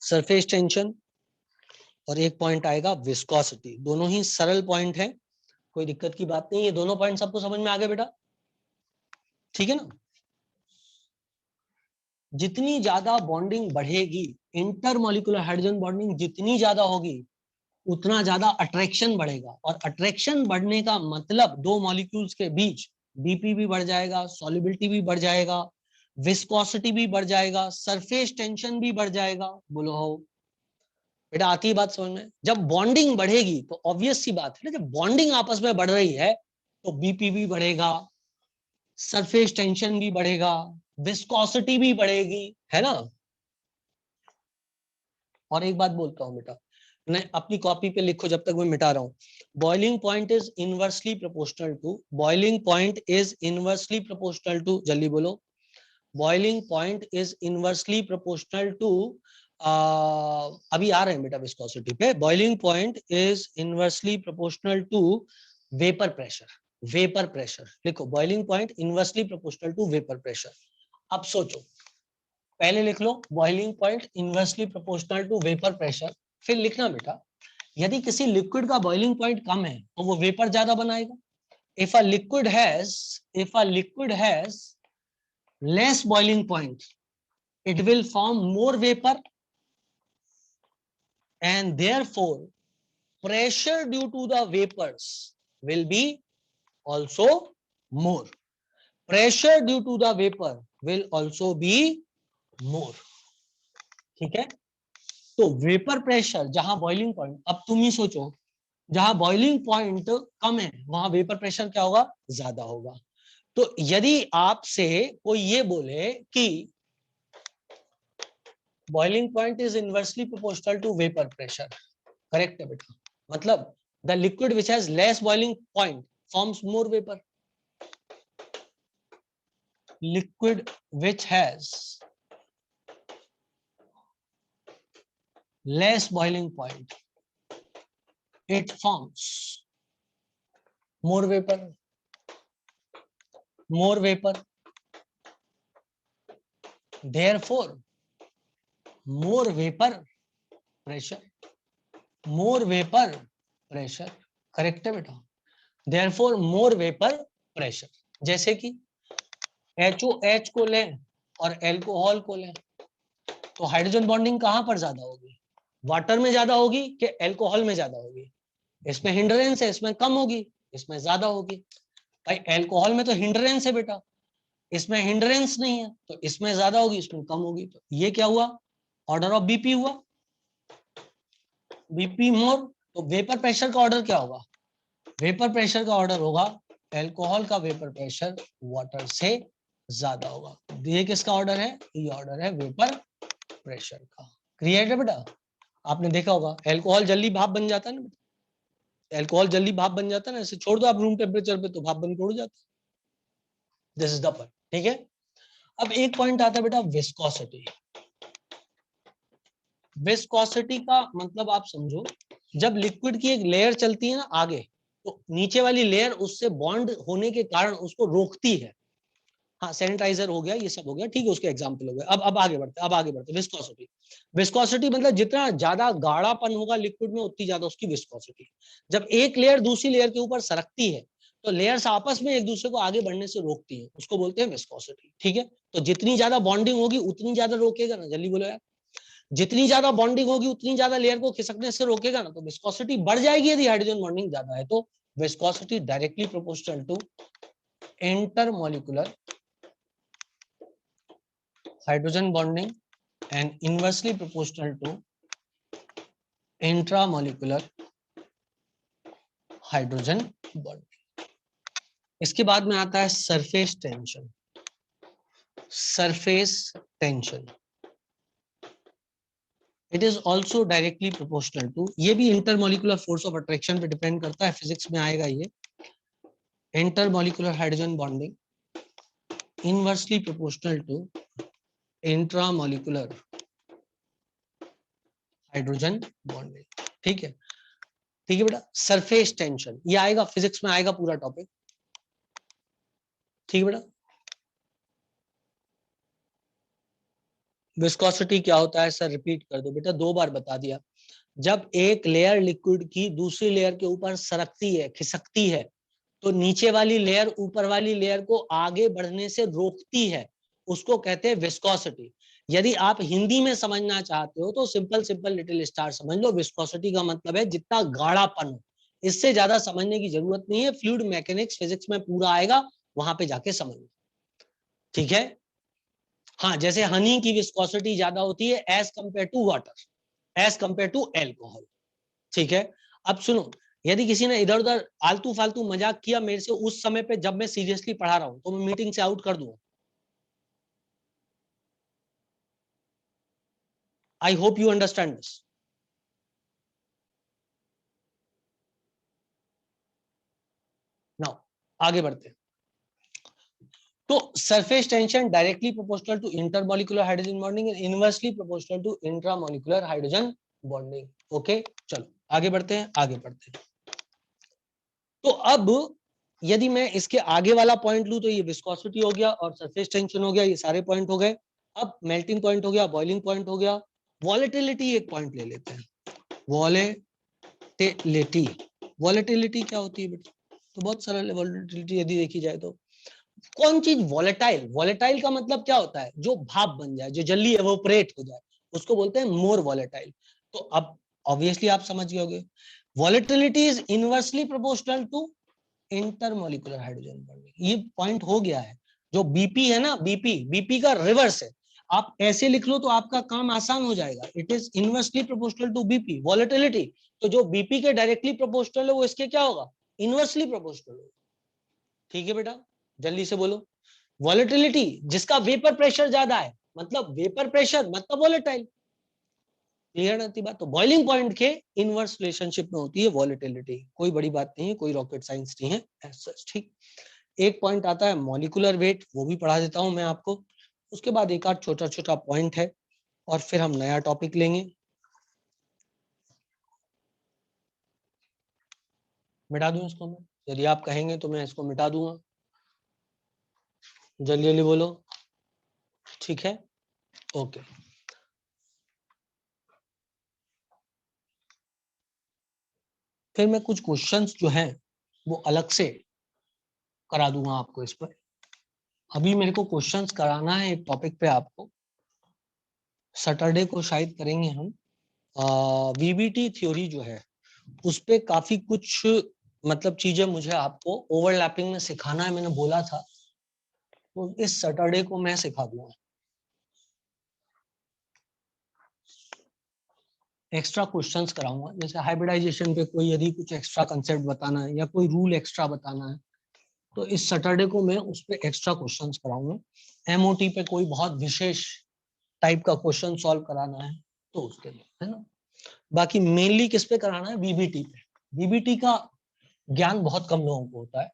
सरफेस टेंशन और एक पॉइंट आएगा विस्कोसिटी। दोनों ही सरल पॉइंट है, कोई दिक्कत की बात नहीं है, दोनों पॉइंट सबको समझ में आ गए बेटा, ठीक है ना। जितनी ज्यादा बॉन्डिंग बढ़ेगी, इंटरमॉलिक्यूलर हाइड्रोजन बॉन्डिंग जितनी ज्यादा होगी उतना ज्यादा अट्रैक्शन बढ़ेगा, और अट्रैक्शन बढ़ने का मतलब दो मॉलिक्यूल्स के बीच बीपी भी बढ़ जाएगा, सॉल्युबिलिटी भी बढ़ जाएगा, विस्कोसिटी भी बढ़ जाएगा, सरफेस टेंशन भी बढ़ जाएगा। बोलो हो बेटा, आती है बात समझ में। जब बॉन्डिंग बढ़ेगी तो ऑब्वियस सी बात है ना, जब बॉन्डिंग आपस में बढ़ रही है तो बीपी भी बढ़ेगा, सरफेस टेंशन भी बढ़ेगा, विस्कोसिटी भी बढ़ेगी, है ना। और एक बात बोलता हूं बेटा, मैं अपनी कॉपी पे लिखो जब तक मैं मिटा रहा हूं, boiling point is inversely proportional to, boiling point is inversely proportional to, जल्दी बोलो, boiling point is inversely proportional to, अभी आ रहे हैं बेटा विस्कोसिटी पे, boiling point is inversely proportional to vapour pressure, vapour pressure लिखो, boiling point inversely proportional to vapour pressure. अब सोचो, पहले लिख लो boiling point inversely proportional to vapour pressure, फिर लिखना बेटा यदि किसी लिक्विड का बॉइलिंग पॉइंट कम है तो वो वेपर ज्यादा बनाएगा. If a liquid has less boiling point, it will form more vapor, and therefore pressure due to the vapors will be also more. Pressure due to the vapor will also be more. ठीक है. तो वेपर प्रेशर जहां बॉइलिंग पॉइंट, अब तुम ही सोचो, जहां बॉइलिंग पॉइंट कम है वहां वेपर प्रेशर क्या होगा, ज्यादा होगा. तो यदि आपसे कोई ये बोले कि boiling point is inversely proportional to vapour pressure, correct है बेटा. मतलब the liquid which has less boiling point forms more vapour. Liquid which has less boiling point, it forms more vapor. Therefore more vapor pressure. Correct है बेटा. therefore more vapor pressure. जैसे कि HOH को लें और एल्कोहल को लें तो हाइड्रोजन बॉन्डिंग कहां पर ज्यादा होगी, वाटर में ज्यादा होगी कि एल्कोहल में ज्यादा होगी. इसमें हिंड्रेंस है, इसमें कम होगी, इसमें ज्यादा होगी. भाई एल्कोहल में तो हिंड्रेंस है बेटा, इसमें हिंड्रेंस नहीं है तो इसमें ज्यादा होगी, इसमें कम होगी. तो ये क्या हुआ, ऑर्डर ऑफ बीपी हुआ. बीपी मोर. तो वेपर प्रेशर का ऑर्डर क्या होगा, वेपर प्रेशर का ऑर्डर होगा एल्कोहल का वेपर प्रेशर वाटर से ज्यादा होगा. ये किसका ऑर्डर है, ये ऑर्डर है वेपर प्रेशर का. क्लियर है बेटा. आपने देखा होगा एल्कोहल जल्दी भाप बन जाता है ना, एल्कोहल जल्दी भाप बन जाता है ना, ऐसे छोड़ दो आप रूम टेम्परेचर पे तो भाप बन के उड़ जाता है. This is the point. ठीक है. अब एक पॉइंट आता है बेटा विस्कोसिटी. विस्कोसिटी का मतलब आप समझो, जब लिक्विड की एक लेयर चलती है ना आगे, तो नीचे वाली लेयर उससे बॉन्ड होने के कारण उसको रोकती है. हाँ सैनिटाइजर हो गया, ये सब हो गया, ठीक है, उसके एग्जांपल हो गए. अब आगे बढ़ते. विस्कोसिटी मतलब जितना ज्यादा गाढ़ापन होगा लिक्विड में उतनी ज्यादा उसकी विस्कोसिटी. जब एक लेयर दूसरी लेयर के ऊपर सरकती है तो लेयर्स आपस में एक दूसरे को आगे बढ़ने से रोकती है, उसको बोलते हैं विस्कोसिटी. ठीक है. तो जितनी ज्यादा बॉन्डिंग होगी उतनी ज्यादा रोकेगा ना, जल्दी बोलो यार. जितनी ज्यादा बॉन्डिंग होगी उतनी ज्यादा लेयर को खिसकने से रोकेगा ना, तो विस्कोसिटी बढ़ जाएगी यदि हाइड्रोजन बॉन्डिंग ज्यादा है. तो viscosity directly proportional to intermolecular hydrogen bonding and inversely proportional to intramolecular hydrogen bonding. इसके बाद में आता है surface tension. Surface tension it is also directly proportional to, ये भी इंटरमोलिकुलर फोर्स ऑफ अट्रैक्शन पे डिपेंड करता है, फिजिक्स में आएगा ये. Intermolecular hydrogen bonding inversely proportional to intramolecular hydrogen bonding. ठीक है. ठीक है बेटा. सरफेस टेंशन ये आएगा, फिजिक्स में आएगा पूरा टॉपिक. ठीक है बेटा. विस्कोसिटी क्या होता है सर, रिपीट कर दो बेटा, 2 बार बता दिया. जब एक लेयर लिक्विड की दूसरी लेयर के ऊपर सरकती है, खिसकती है, तो नीचे वाली लेयर ऊपर वाली लेयर को आगे बढ़ने से रोकती है, उसको कहते हैं विस्कोसिटी. यदि आप हिंदी में समझना चाहते हो तो सिंपल लिटिल स्टार समझ लो. विस्कोसिटी का मतलब है जितना गाढ़ापन हो, इससे ज्यादा समझने की जरूरत नहीं है. फ्लूइड मैकेनिक्स फिजिक्स में पूरा आएगा, वहां पे जाके समझना. ठीक है. हाँ, जैसे हनी की विस्कोसिटी ज्यादा होती है as compare to water, as compare to alcohol. ठीक है. अब सुनो, यदि किसी ने इधर उधर आलतू फालतू मजाक किया मेरे से उस समय पे जब मैं सीरियसली पढ़ा रहा हूं, तो मैं मीटिंग से आउट कर दूंगा. I hope you understand this. Now आगे बढ़ते हैं. तो surface tension directly proportional to intermolecular hydrogen bonding and inversely proportional to intramolecular hydrogen bonding. Okay, चलो आगे बढ़ते हैं. तो अब यदि मैं इसके आगे वाला पॉइंट लूं तो ये विस्कोसिटी हो गया और सरफेस टेंशन हो गया, ये सारे पॉइंट हो गए. अब मेल्टिंग पॉइंट हो गया, बॉइलिंग पॉइंट हो गया, वॉलेटिलिटी एक पॉइंट ले लेते हैं. वॉलेटिलिटी वॉलेटिलिटी, वॉलेटिलिटी क्या होती है बेटा? तो बहुत सरल है वॉलेटिलिटी यदि देखी जाए तो। कौन चीज वॉलेटाइल, वॉलेटाइल का मतलब क्या होता है? जो भाप बन जाए, जो जल्दी एवोपरेट हो जाए, उसको बोलते हैं मोर वॉलेटाइल। तो अब ऑब्वियसली आप समझ गए होंगे, volatility is inversely proportional to intermolecular hydrogen bonding. ये पॉइंट हो गया है। जो बीपी है ना, बीपी का रिवर्स है। आप ऐसे लिख लो तो आपका काम आसान हो जाएगा। It is inversely proportional to BP volatility. तो जो बीपी के डायरेक्टली प्रोपोर्शनल है वो इसके क्या होगा? इनवर्सली प्रोपोर्शनल होगा। ठीक है बेटा, जल्दी से बोलो। वॉलेटिलिटी जिसका वेपर प्रेशर ज्यादा है, मतलब वेपर प्रेशर मतलब वॉलेटाइल। क्लियर रहती बात? तो बॉइलिंग पॉइंट के इनवर्स रिलेशनशिप में होती है वॉलेटिलिटी। कोई बड़ी बात नहीं है, कोई रॉकेट साइंस नहीं है एज सच। ठीक, एक पॉइंट आता है मॉलिक्यूलर वेट, वो भी पढ़ा देता हूं मैं आपको। उसके बाद एक आध छोटा छोटा पॉइंट है और फिर हम नया टॉपिक लेंगे। मिटा दूं इसको मैं? यदि आप कहेंगे तो मैं इसको मिटा दूंगा। जल्दी जल्दी बोलो। ठीक है, ओके। फिर मैं कुछ क्वेश्चंस जो हैं वो अलग से करा दूंगा आपको इस पर। अभी मेरे को क्वेश्चंस कराना है एक टॉपिक पे आपको। सैटरडे को शायद करेंगे हम। वीबीटी थ्योरी जो है उस पे काफी कुछ मतलब चीजें मुझे आपको ओवरलैपिंग में सिखाना है, मैंने बोला था। तो इस सैटरडे को मैं सिखा दूंगा। एक्स्ट्रा क्वेश्चंस कराऊंगा, जैसे हाइब्रिडाइजेशन पे कोई यदि कुछ एक्स्ट्रा कंसेप्ट बताना है या कोई रूल एक्स्ट्रा बताना है, तो इस सैटरडे को मैं उस पर एक्स्ट्रा क्वेश्चंस कराऊंगा। एमओटी पे कोई बहुत विशेष टाइप का क्वेश्चन सॉल्व कराना है तो उसके लिए, है ना। बाकी मेनली किस पे कराना है? बीबीटी पे। बीबीटी का ज्ञान बहुत कम लोगों को होता है।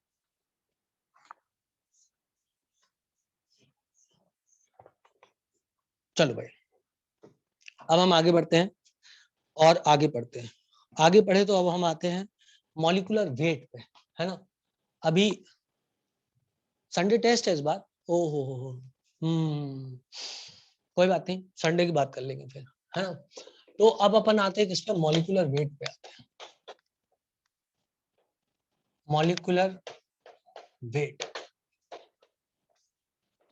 चलो भाई, अब हम आगे बढ़ते हैं और आगे पढ़ते हैं। आगे पढ़े तो अब हम आते हैं मॉलिक्यूलर वेट पे, है ना। अभी संडे टेस्ट है इस बार। ओ हो, कोई बात नहीं, संडे की बात कर लेंगे फिर, है ना। तो अब अपन आते हैं किस पे? मॉलिक्यूलर वेट पे आते हैं। मॉलिक्यूलर वेट,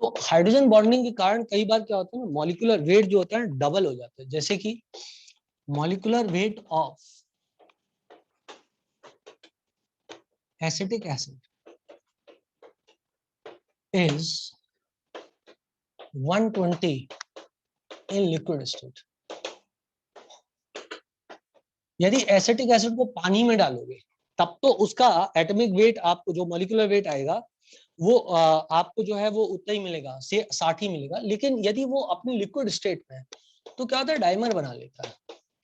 तो हाइड्रोजन बॉन्डिंग के कारण कई बार क्या होता है ना, मॉलिक्यूलर वेट जो होता है डबल हो जाता है। जैसे कि molecular weight of acetic acid is 120 in liquid state। यदि एसिटिक एसिड को पानी में डालोगे तब तो उसका एटॉमिक वेट, आपको जो मॉलिक्यूलर वेट आएगा वो आपको जो है वो उतना ही मिलेगा, से 60 ही मिलेगा। लेकिन यदि वो अपनी लिक्विड स्टेट में है तो क्या होता है? डाइमर बना लेता है।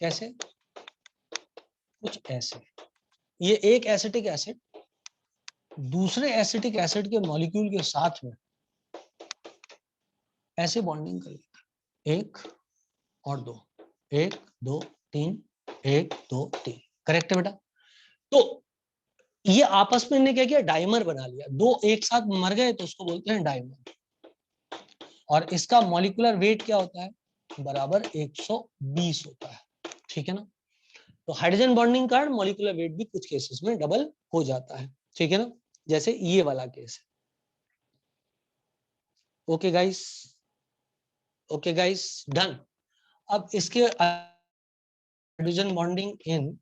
कैसे? कुछ ऐसे। ये एक एसिटिक एसिड दूसरे एसिटिक एसिड के मॉलिक्यूल के साथ में ऐसे बॉन्डिंग कर लेता है। एक और दो, एक दो तीन, एक दो तीन। करेक्ट है बेटा? तो ये आपस में ने क्या किया? डाइमर बना लिया। दो एक साथ मर गए तो उसको बोलते हैं डाइमर। और इसका मॉलिक्यूलर वेट क्या होता है? बराबर 120 होता है। ठीक है ना। तो हाइड्रोजन बॉन्डिंग कारण मॉलिक्यूलर वेट भी कुछ केसेस में डबल हो जाता है। ठीक है ना, जैसे ये वाला केस है। Okay guys, okay guys, done. अब इसके hydrogen bonding in,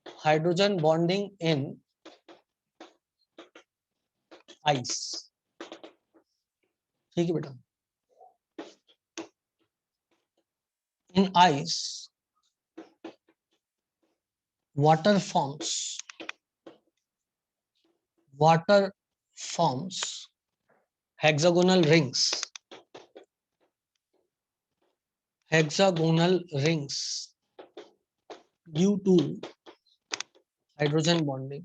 hydrogen bonding in ice. ठीक है बेटा, इन ice water forms, water forms hexagonal rings, hexagonal rings due to hydrogen bonding.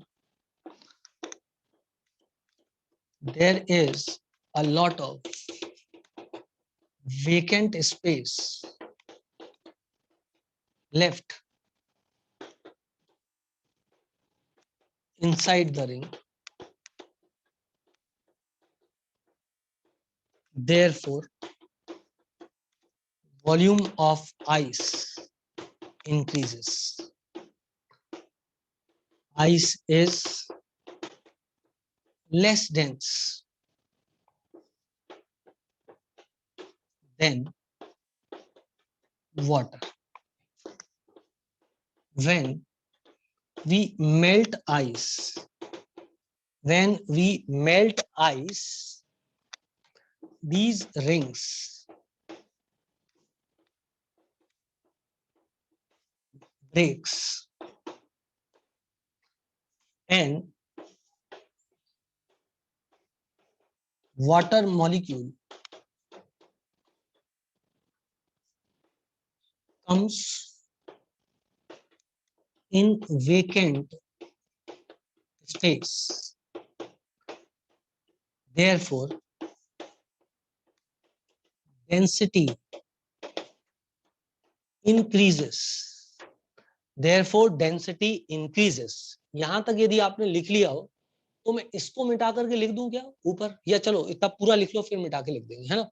There is a lot of vacant space left inside the ring. Therefore, volume of ice increases. ice is less dense than water. When we melt ice, these rings breaks and water molecule comes in vacant space. Therefore, density increases. Therefore, density increases. यहां तक यदि आपने लिख लिया हो तो मैं इसको मिटा करके लिख दूं क्या ऊपर, या चलो इतना पूरा लिख लो फिर मिटा के लिख देंगे, है ना?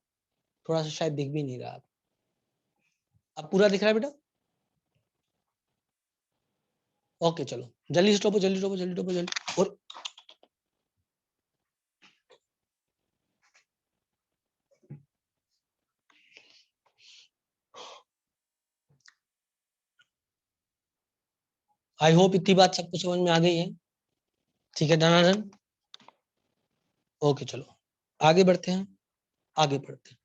थोड़ा सा शायद दिख भी नहीं रहा। अब पूरा दिख रहा है बेटा? ओके चलो जल्दी स्टॉप, जल्दी स्टॉप, जल्दी स्टॉप, जल्दी। और आई होप इतनी बात सबको समझ में आ गई है। ठीक है धनाधन, ओके चलो आगे बढ़ते हैं, आगे बढ़ते हैं।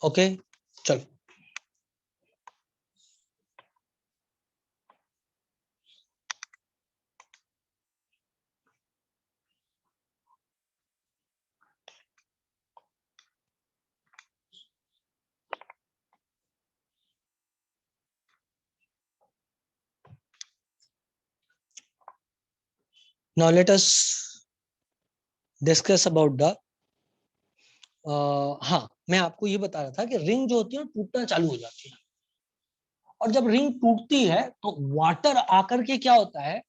ओके चलो now let us discuss about the हाँ मैं आपको ये बता रहा था कि रिंग जो होती है टूटना चालू हो जाती है, और जब रिंग टूटती है तो वाटर आकर के क्या होता है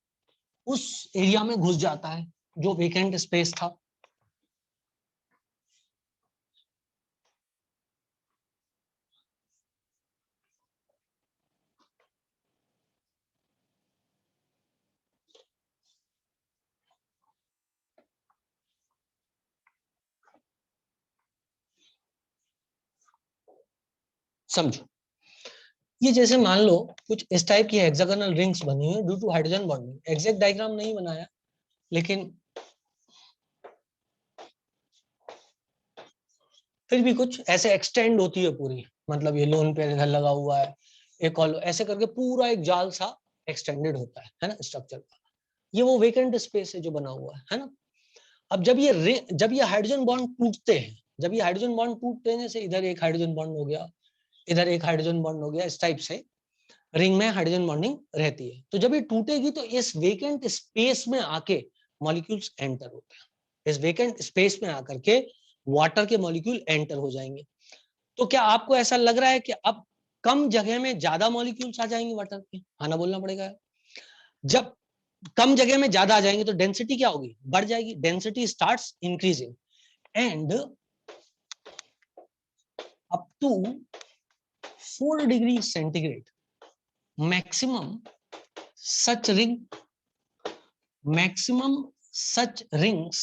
उस एरिया में घुस जाता है जो वेकेंट स्पेस था। समझो, ये जैसे मान लो कुछ इस टाइप की हेक्सागोनल रिंग्स बनी हुई है due to hydrogen bonding. Exact diagram नहीं बनाया लेकिन फिर भी कुछ ऐसे एक्सटेंड होती है पूरी, मतलब ये लोन पे इधर लगा हुआ है, एक और ऐसे करके पूरा एक जाल सा एक्सटेंडेड होता है ना स्ट्रक्चर का। ये वो वेकेंट स्पेस है जो बना हुआ है ना। अब जब ये हाइड्रोजन बॉन्ड टूटते हैं, जब ये हाइड्रोजन बॉन्ड टूटते हैं, जैसे इधर एक हाइड्रोजन बॉन्ड हो गया, इधर एक हाइड्रोजन बॉन्ड हो गया, इस टाइप से रिंग में हाइड्रोजन बॉन्डिंग रहती है। तो जब ये टूटेगी तो इस वेकेंट स्पेस में आके मॉलिक्यूल्स एंटर होते हैं, इस वेकेंट स्पेस में आकर के वाटर के मॉलिक्यूल एंटर हो जाएंगे। तो क्या आपको ऐसा लग रहा है कि अब कम जगह में ज्यादा मॉलिक्यूल्स आ जाएंगे वाटर के? हाँ ना बोलना पड़ेगा। जब कम जगह में ज्यादा आ जाएंगे तो डेंसिटी क्या होगी? बढ़ जाएगी। Density starts increasing and up to 4 degree centigrade maximum such rings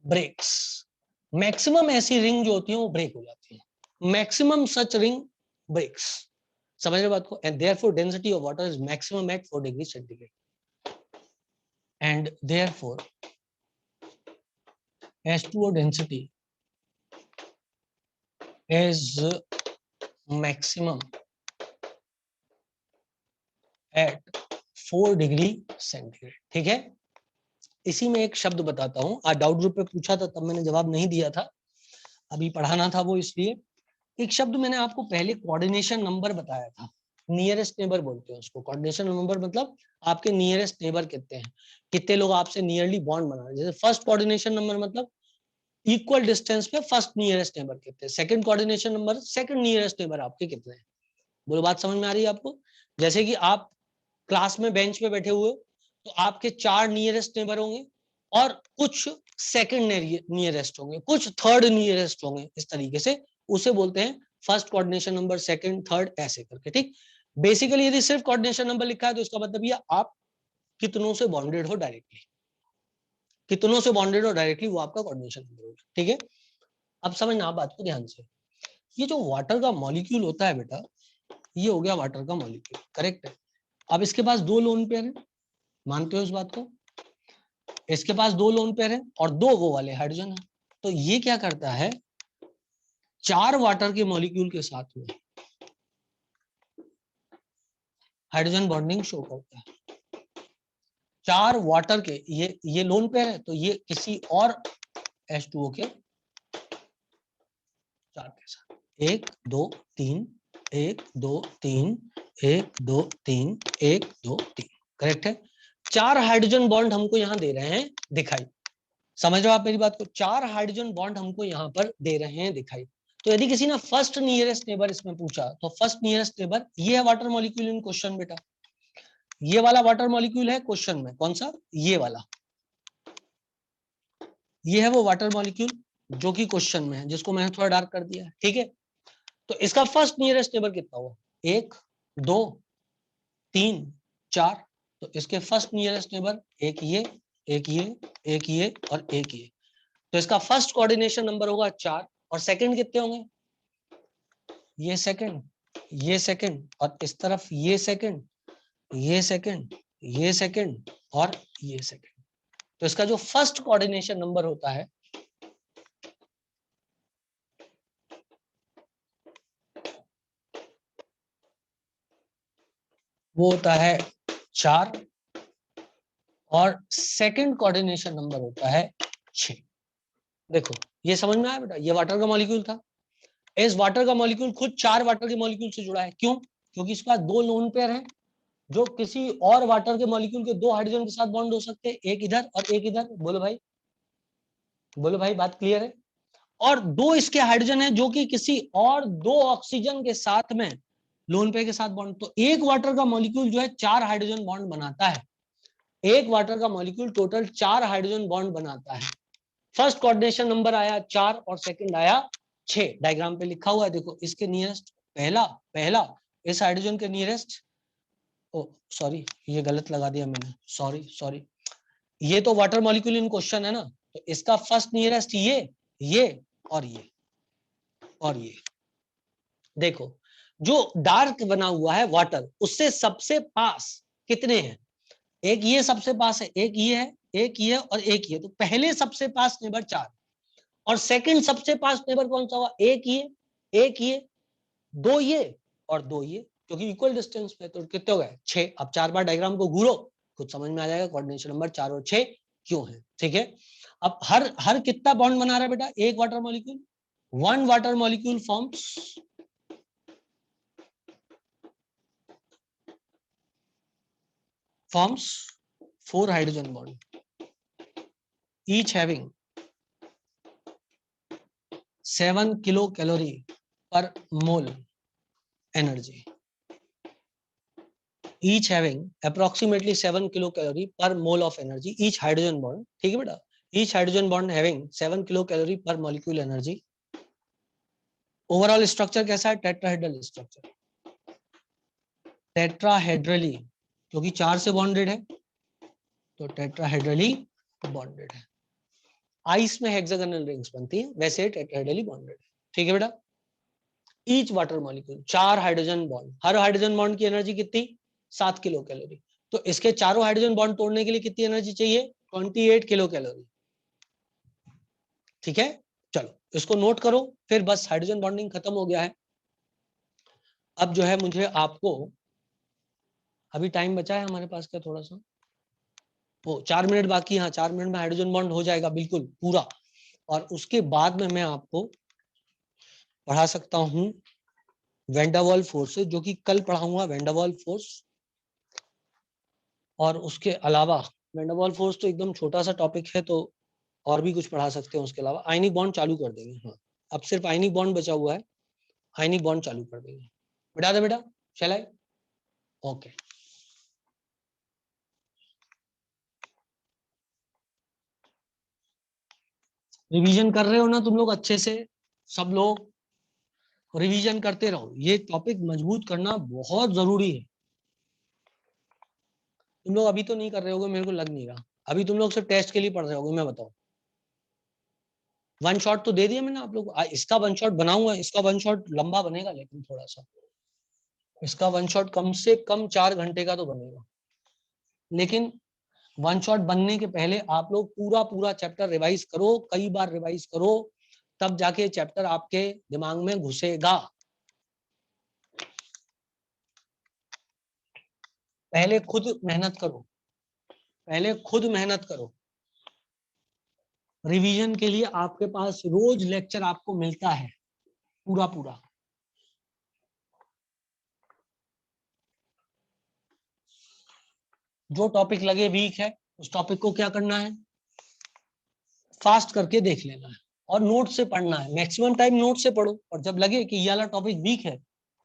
breaks। Maximum ऐसी रिंग जो होती है वो ब्रेक हो जाती है। मैक्सिमम सच रिंग ब्रेक्स, समझ रहे बात को? And therefore density of water is maximum at 4 degree centigrade and therefore H2O density is maximum at 4 degree centigrade. ठीक है, इसी में एक शब्द बताता हूं, आज डाउट ग्रुप पे पूछा था तब मैंने जवाब नहीं दिया था, अभी पढ़ाना था वो, इसलिए एक शब्द मैंने आपको पहले कोऑर्डिनेशन नंबर बताया था, नियरेस्ट नेबर बोलते हैं उसको। कोऑर्डिनेशन नंबर मतलब आपके नियरेस्ट नेबर कितने हैं, कितने लोग आपसे नियरली बॉन्ड बना रहे हैं। जैसे फर्स्ट कोऑर्डिनेशन नंबर मतलब इक्वल डिस्टेंस पे फर्स्ट नियरेस्ट नेबर कितने हैं, second coordination number second nearest neighbour आपके कितने हैं। बोलो बात समझ में आ रही है आपको? जैसे कि आप क्लास में बेंच पे बैठे हुए हो तो आपके 4 नियरेस्ट नेबर होंगे, और कुछ सेकंड नियरेस्ट होंगे, कुछ थर्ड नियरेस्ट होंगे, इस तरीके से उसे बोलते हैं first coordination number, second, third, ऐसे करके। ठीक, बेसिकली यदि सिर्फ कोऑर्डिनेशन नंबर लिखा है तो इसका मतलब ये आप कितनों से बॉन्डेड हो डायरेक्टली, कितनों से बॉन्डेड हो डायरेक्टली, वो आपका कोऑर्डिनेशन नंबर होगा। ठीक है, अब समझना आप बात को ध्यान से। ये जो वाटर का मॉलिक्यूल होता है बेटा, ये हो गया वाटर का मॉलिक्यूल, करेक्ट है। अब इसके पास दो लोन पेयर है, मानते हो इस बात को? इसके पास दो लोन पेयर है और दो वो वाले हाइड्रोजन है। तो ये क्या करता है, चार वाटर के मॉलिक्यूल के साथ में हाइड्रोजन बॉन्डिंग शो करता है। चार वाटर के, ये लोन पेयर है, तो ये किसी और H2O के चार के साथ, एक दो तीन, एक दो तीन, एक दो तीन, एक दो तीन, करेक्ट है। चार हाइड्रोजन बॉन्ड हमको यहां दे रहे हैं दिखाई, समझ रहे हो आप मेरी बात को? चार हाइड्रोजन बॉन्ड हमको यहाँ पर दे रहे हैं दिखाई। तो यदि किसी ने फर्स्ट नियरेस्ट नेबर इसमें पूछा, तो फर्स्ट नियरेस्ट नेबर ये है वाटर मॉलिक्यूल इन क्वेश्चन बेटा, ये वाला वाटर मॉलिक्यूल है क्वेश्चन में, कौन सा? ये वाला, ये है वो वाटर मॉलिक्यूल जो कि क्वेश्चन में है, जिसको मैंने थोड़ा डार्क कर दिया है। ठीक है, तो इसका फर्स्ट नियरेस्ट नेबर कितना हुआ? एक, दो, तीन, चार। तो इसके फर्स्ट नियरेस्ट नेबर एक ये, एक ये, एक ये और एक ये। तो इसका फर्स्ट कोऑर्डिनेशन नंबर होगा 4 और सेकंड कितने होंगे? ये सेकंड, ये सेकंड और इस तरफ ये सेकंड, ये सेकंड, ये सेकंड और ये सेकंड। तो इसका जो फर्स्ट कोऑर्डिनेशन नंबर होता है वो होता है 4 और सेकंड कोऑर्डिनेशन नंबर होता है 6। देखो ये समझ में आया बेटा, ये वाटर का मॉलिक्यूल था, इस वाटर का मॉलिक्यूल खुद चार वाटर के मॉलिक्यूल से जुड़ा है। क्यों? क्योंकि इसके पास दो लोन पेयर हैं जो किसी और वाटर के मॉलिक्यूल के दो हाइड्रोजन के साथ बॉन्ड हो सकते हैं, एक इधर और एक इधर। बोलो भाई, बोलो भाई, बात क्लियर है? और दो इसके हाइड्रोजन है जो कि किसी और दो ऑक्सीजन के साथ में लोन पेयर के साथ बॉन्ड। तो एक वाटर का मॉलिक्यूल जो है चार हाइड्रोजन बॉन्ड बनाता है, एक वाटर का मॉलिक्यूल टोटल चार हाइड्रोजन बॉन्ड बनाता है। फर्स्ट कोऑर्डिनेशन नंबर आया 4 और सेकंड आया 6, डायग्राम पे लिखा हुआ है देखो। इसके नियरेस्ट पहला, पहला इस हाइड्रोजन के नियरेस्ट, ओ सॉरी ये गलत लगा दिया मैंने, सॉरी सॉरी, ये तो वाटर मॉलिक्यूल इन क्वेश्चन है ना, तो इसका फर्स्ट नियरेस्ट ये और ये और ये। देखो जो डार्क बना हुआ है वाटर, उससे सबसे पास कितने हैं? एक ये सबसे पास है, एक ये है, एक ये और एक ये। तो पहले सबसे पास नेबर 4 और सेकंड सबसे पास नेबर कौन सा हुआ? एक ये, एक ये, दो ये और दो ये, क्योंकि इक्वल डिस्टेंस पे। तो कितने हो गए? 6। अब 4 बार डायग्राम को घूरो, खुद समझ में आ जाएगा कोऑर्डिनेशन नंबर 4 और 6 क्यों है। ठीक है, अब हर हर कितना बॉन्ड बना रहा है बेटा? एक water molecule, one water molecule forms 4 hydrogen bond, each having 7 kilocalorie per mole energy, each having approximately 7 kilocalorie per mole of energy, each hydrogen bond। ठीक है बेटा, each hydrogen bond having 7 kilocalorie per molecule energy। Overall structure कैसा है? टेट्राहेड्रल स्ट्रक्चर, टेट्राहेड्रली, क्योंकि 4 से बॉन्डेड है तो टेट्राहेड्रली बॉन्डेड है। आइस में हेक्सागोनल रिंग्स बनती है, वैसे टेट्राहेड्रली बॉन्डेड है। ठीक है बेटा, each water molecule 4 hydrogen bond, हर हाइड्रोजन बॉन्ड की एनर्जी कितनी? 7 किलो कैलोरी। तो इसके चारों हाइड्रोजन बॉन्ड तोड़ने के लिए कितनी एनर्जी चाहिए? 28 किलो कैलोरी। ठीक है, चलो इसको नोट करो, फिर बस हाइड्रोजन बॉन्डिंग खत्म हो गया है। अब जो है मुझे आपको, अभी टाइम बचा है हमारे पास क्या थोड़ा सा, वो 4 मिनट बाकी। हाँ 4 मिनट में हाइड्रोजन बॉन्ड हो जाएगा बिल्कुल पूरा, और उसके बाद में मैं आपको पढ़ा सकता हूँ वैन डर वाल्स फोर्स, जो कि कल पढ़ाऊंगा वैन डर वाल्स फोर्स। और उसके अलावा वैन डर वाल्स फोर्स तो एकदम छोटा सा टॉपिक है, तो और भी कुछ पढ़ा सकते हैं। उसके अलावा आयनिक बॉन्ड चालू कर देंगे। हाँ अब सिर्फ आयनिक बॉन्ड बचा हुआ है, आयनिक बॉन्ड चालू कर देंगे। बता दे बेटा, चलाए, ओके। रिवीजन कर रहे हो ना तुम लोग अच्छे से? सब लोग रिवीजन करते रहो, ये टॉपिक मजबूत करना बहुत जरूरी है। तुम लोग अभी तो नहीं कर रहे होगे, मेरे को लग नहीं रहा। अभी तुम लोग सिर्फ टेस्ट के लिए पढ़ रहे होगे, मैं बताऊं। वन शॉट तो दे दिया मैंने आप लोग को, इसका वन शॉट बनाऊंगा, इसका वन शॉट लंबा बनेगा, लेकिन थोड़ा सा इसका वन शॉट कम से कम 4 घंटे का तो बनेगा। लेकिन वन शॉट बनने के पहले आप लोग पूरा पूरा चैप्टर रिवाइज करो, कई बार रिवाइज करो, तब जाके चैप्टर आपके दिमाग में घुसेगा। पहले खुद मेहनत करो, पहले खुद मेहनत करो। रिवीजन के लिए आपके पास रोज लेक्चर आपको मिलता है पूरा पूरा। जो टॉपिक लगे वीक है, उस टॉपिक को क्या करना है, फास्ट करके देख लेना है और नोट से पढ़ना है। मैक्सिमम टाइम नोट से पढ़ो, और जब लगे कि ये वाला टॉपिक वीक है,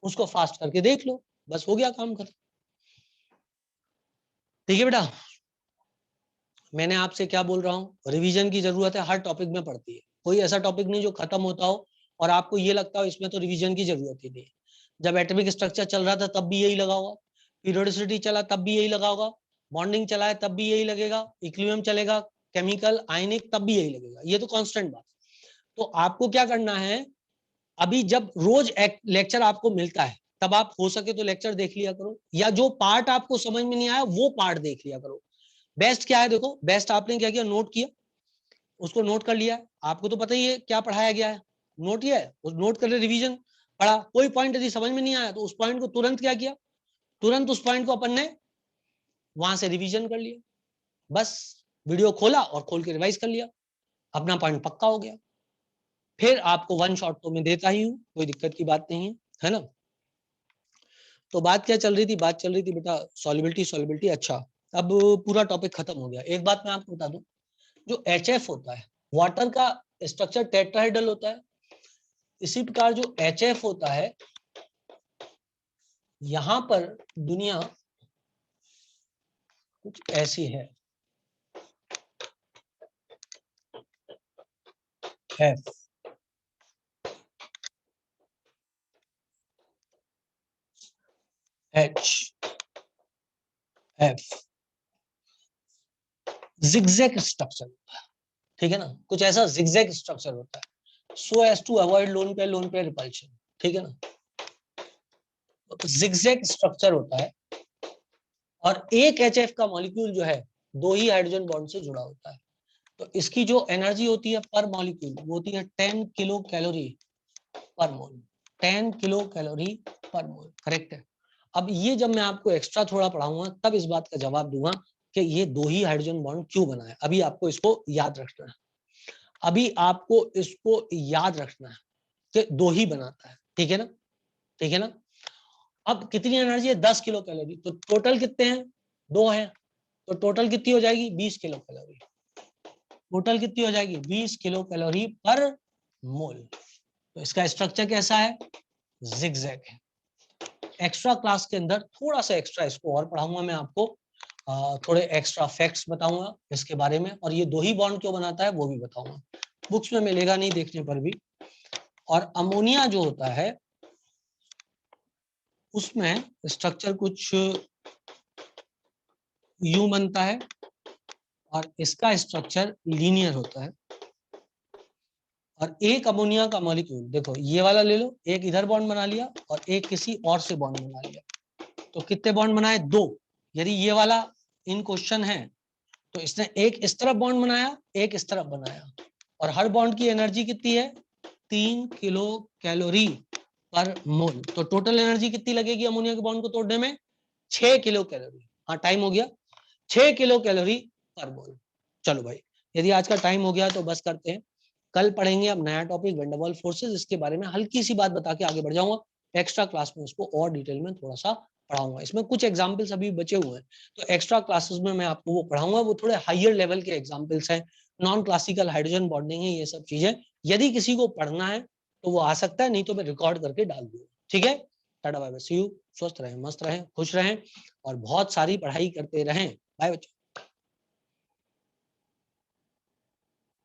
उसको फास्ट करके देख लो, बस हो गया काम खत्म। ठीक है बेटा, मैंने आपसे क्या बोल रहा हूँ, रिवीजन की जरूरत है, हर टॉपिक में पड़ती है। कोई ऐसा टॉपिक नहीं जो खत्म होता हो और आपको ये लगता हो इसमें तो रिवीजन की जरूरत ही नहीं है। जब एटॉमिक स्ट्रक्चर चल रहा था तब भी यही लगा होगा, पीरियोडिसिटी चला तब भी यही लगा होगा, बॉन्डिंग चला है तब भी यही लगेगा, इक्विलिब्रियम चलेगा, केमिकल आयनिक तब भी यही लगेगा, ये तो कांस्टेंट बात। तो आपको क्या करना है, अभी जब रोज लेक्चर आपको मिलता है, तब आप हो सके तो लेक्चर देख लिया करो, या जो पार्ट आपको समझ में नहीं आया वो पार्ट देख लिया करो। बेस्ट क्या है, देखो बेस्ट आपने क्या किया, नोट किया, उसको नोट कर लिया। आपको तो पता ही है क्या पढ़ाया गया है, नोट किया है, उस नोट कर ले, रिवीजन पढ़ा। कोई पॉइंट यदि समझ में नहीं आया तो उस पॉइंट को तुरंत क्या किया, तुरंत उस पॉइंट को अपन ने वहां से रिवीजन कर लिया, बस वीडियो खोला और खोल के रिवाइज कर लिया, अपना पॉइंट पक्का हो गया। फिर आपको वन शॉट तो मैं देता ही हूँ, कोई दिक्कत की बात नहीं है ना। तो बात क्या चल रही थी, बात चल रही थी बेटा सॉल्युबिलिटी, सॉल्युबिलिटी। अच्छा, अब पूरा टॉपिक खत्म हो गया। एक बात मैं आपको बता दूं, जो HF होता है, वाटर का स्ट्रक्चर टेट्राहेड्रल होता है। इसी प्रकार जो HF होता है, यहां पर दुनिया कुछ ऐसी है, F, H, F, zigzag structure होता है, ठीक है ना, कुछ ऐसा जिगजैग स्ट्रक्चर होता है, so as to avoid lone pair repulsion, ठीक है ना। जिगजैग स्ट्रक्चर होता है, और एक HF का मॉलिक्यूल जो है, 2 ही हाइड्रोजन बॉन्ड से जुड़ा होता है। तो इसकी जो एनर्जी होती है पर मॉलिक्यूल, वो होती है 10 किलो कैलोरी पर मोल, 10 किलो कैलोरी पर मोल, करेक्ट है। अब ये जब मैं आपको एक्स्ट्रा थोड़ा पढ़ाऊंगा तब इस बात का जवाब दूंगा कि ये 2 ही हाइड्रोजन बॉन्ड क्यों बना है। अभी आपको इसको याद रखना है, अभी आपको इसको याद रखना है कि 2 ही बनाता है, ठीक है ना, ठीक है ना। अब कितनी एनर्जी है, 10 किलो कैलोरी, तो टोटल कितने हैं, 2 हैं, तो टोटल कितनी हो जाएगी, 20 किलो कैलोरी। टोटल कितनी हो जाएगी, 20 किलो कैलोरी पर मोल। तो इसका स्ट्रक्चर कैसा है, जिगजैग है। एक्स्ट्रा क्लास के अंदर थोड़ा सा एक्स्ट्रा इसको और पढ़ाऊंगा मैं आपको, थोड़े एक्स्ट्रा फैक्ट्स बताऊंगा इसके बारे में, और ये 2 ही बॉन्ड क्यों बनाता है वो भी बताऊंगा। बुक्स में मिलेगा नहीं देखने पर भी। और अमोनिया जो होता है उसमें स्ट्रक्चर कुछ यूं बनता है, और इसका स्ट्रक्चर लीनियर होता है। और एक अमोनिया का मॉलिक्यूल देखो, ये वाला ले लो, एक इधर बॉन्ड बना लिया और एक किसी और से बॉन्ड बना लिया, तो कितने बॉन्ड बनाए, 2। यदि ये वाला इन क्वेश्चन है तो इसने एक इस तरफ बॉन्ड बनाया, एक इस तरफ बनाया, और हर बॉन्ड की एनर्जी कितनी है, 3 किलो कैलोरी पर मोल। तो टोटल एनर्जी कितनी लगेगी अमोनिया के बॉन्ड को तोड़ने में, 6 किलो कैलोरी। हाँ टाइम हो गया, 6 किलो कैलोरी पर मोल। चलो भाई, यदि आज का टाइम हो गया तो बस करते हैं, कल पढ़ेंगे अब नया टॉपिक वैंडरवाल्स फोर्सेस। इसके बारे में हल्की सी बात बता के आगे बढ़ जाऊंगा, एक्स्ट्रा क्लास में उसको और डिटेल में थोड़ा सा पढ़ाऊंगा। इसमें कुछ एग्जाम्पल्स अभी बचे हुए हैं, तो एक्स्ट्रा क्लासेस में मैं आपको वो पढ़ाऊंगा, वो थोड़े हायर लेवल के एग्जाम्पल्स हैं, नॉन क्लासिकल हाइड्रोजन बॉन्डिंग है, ये सब चीजें। यदि किसी को पढ़ना है तो वो आ सकता है, नहीं तो मैं रिकॉर्ड करके डाल दूंगा, ठीक है। Tata bye bye, see you, स्वस्थ रहें, मस्त रहें, खुश रहें, और बहुत सारी पढ़ाई करते रहें। बाय बच्चों।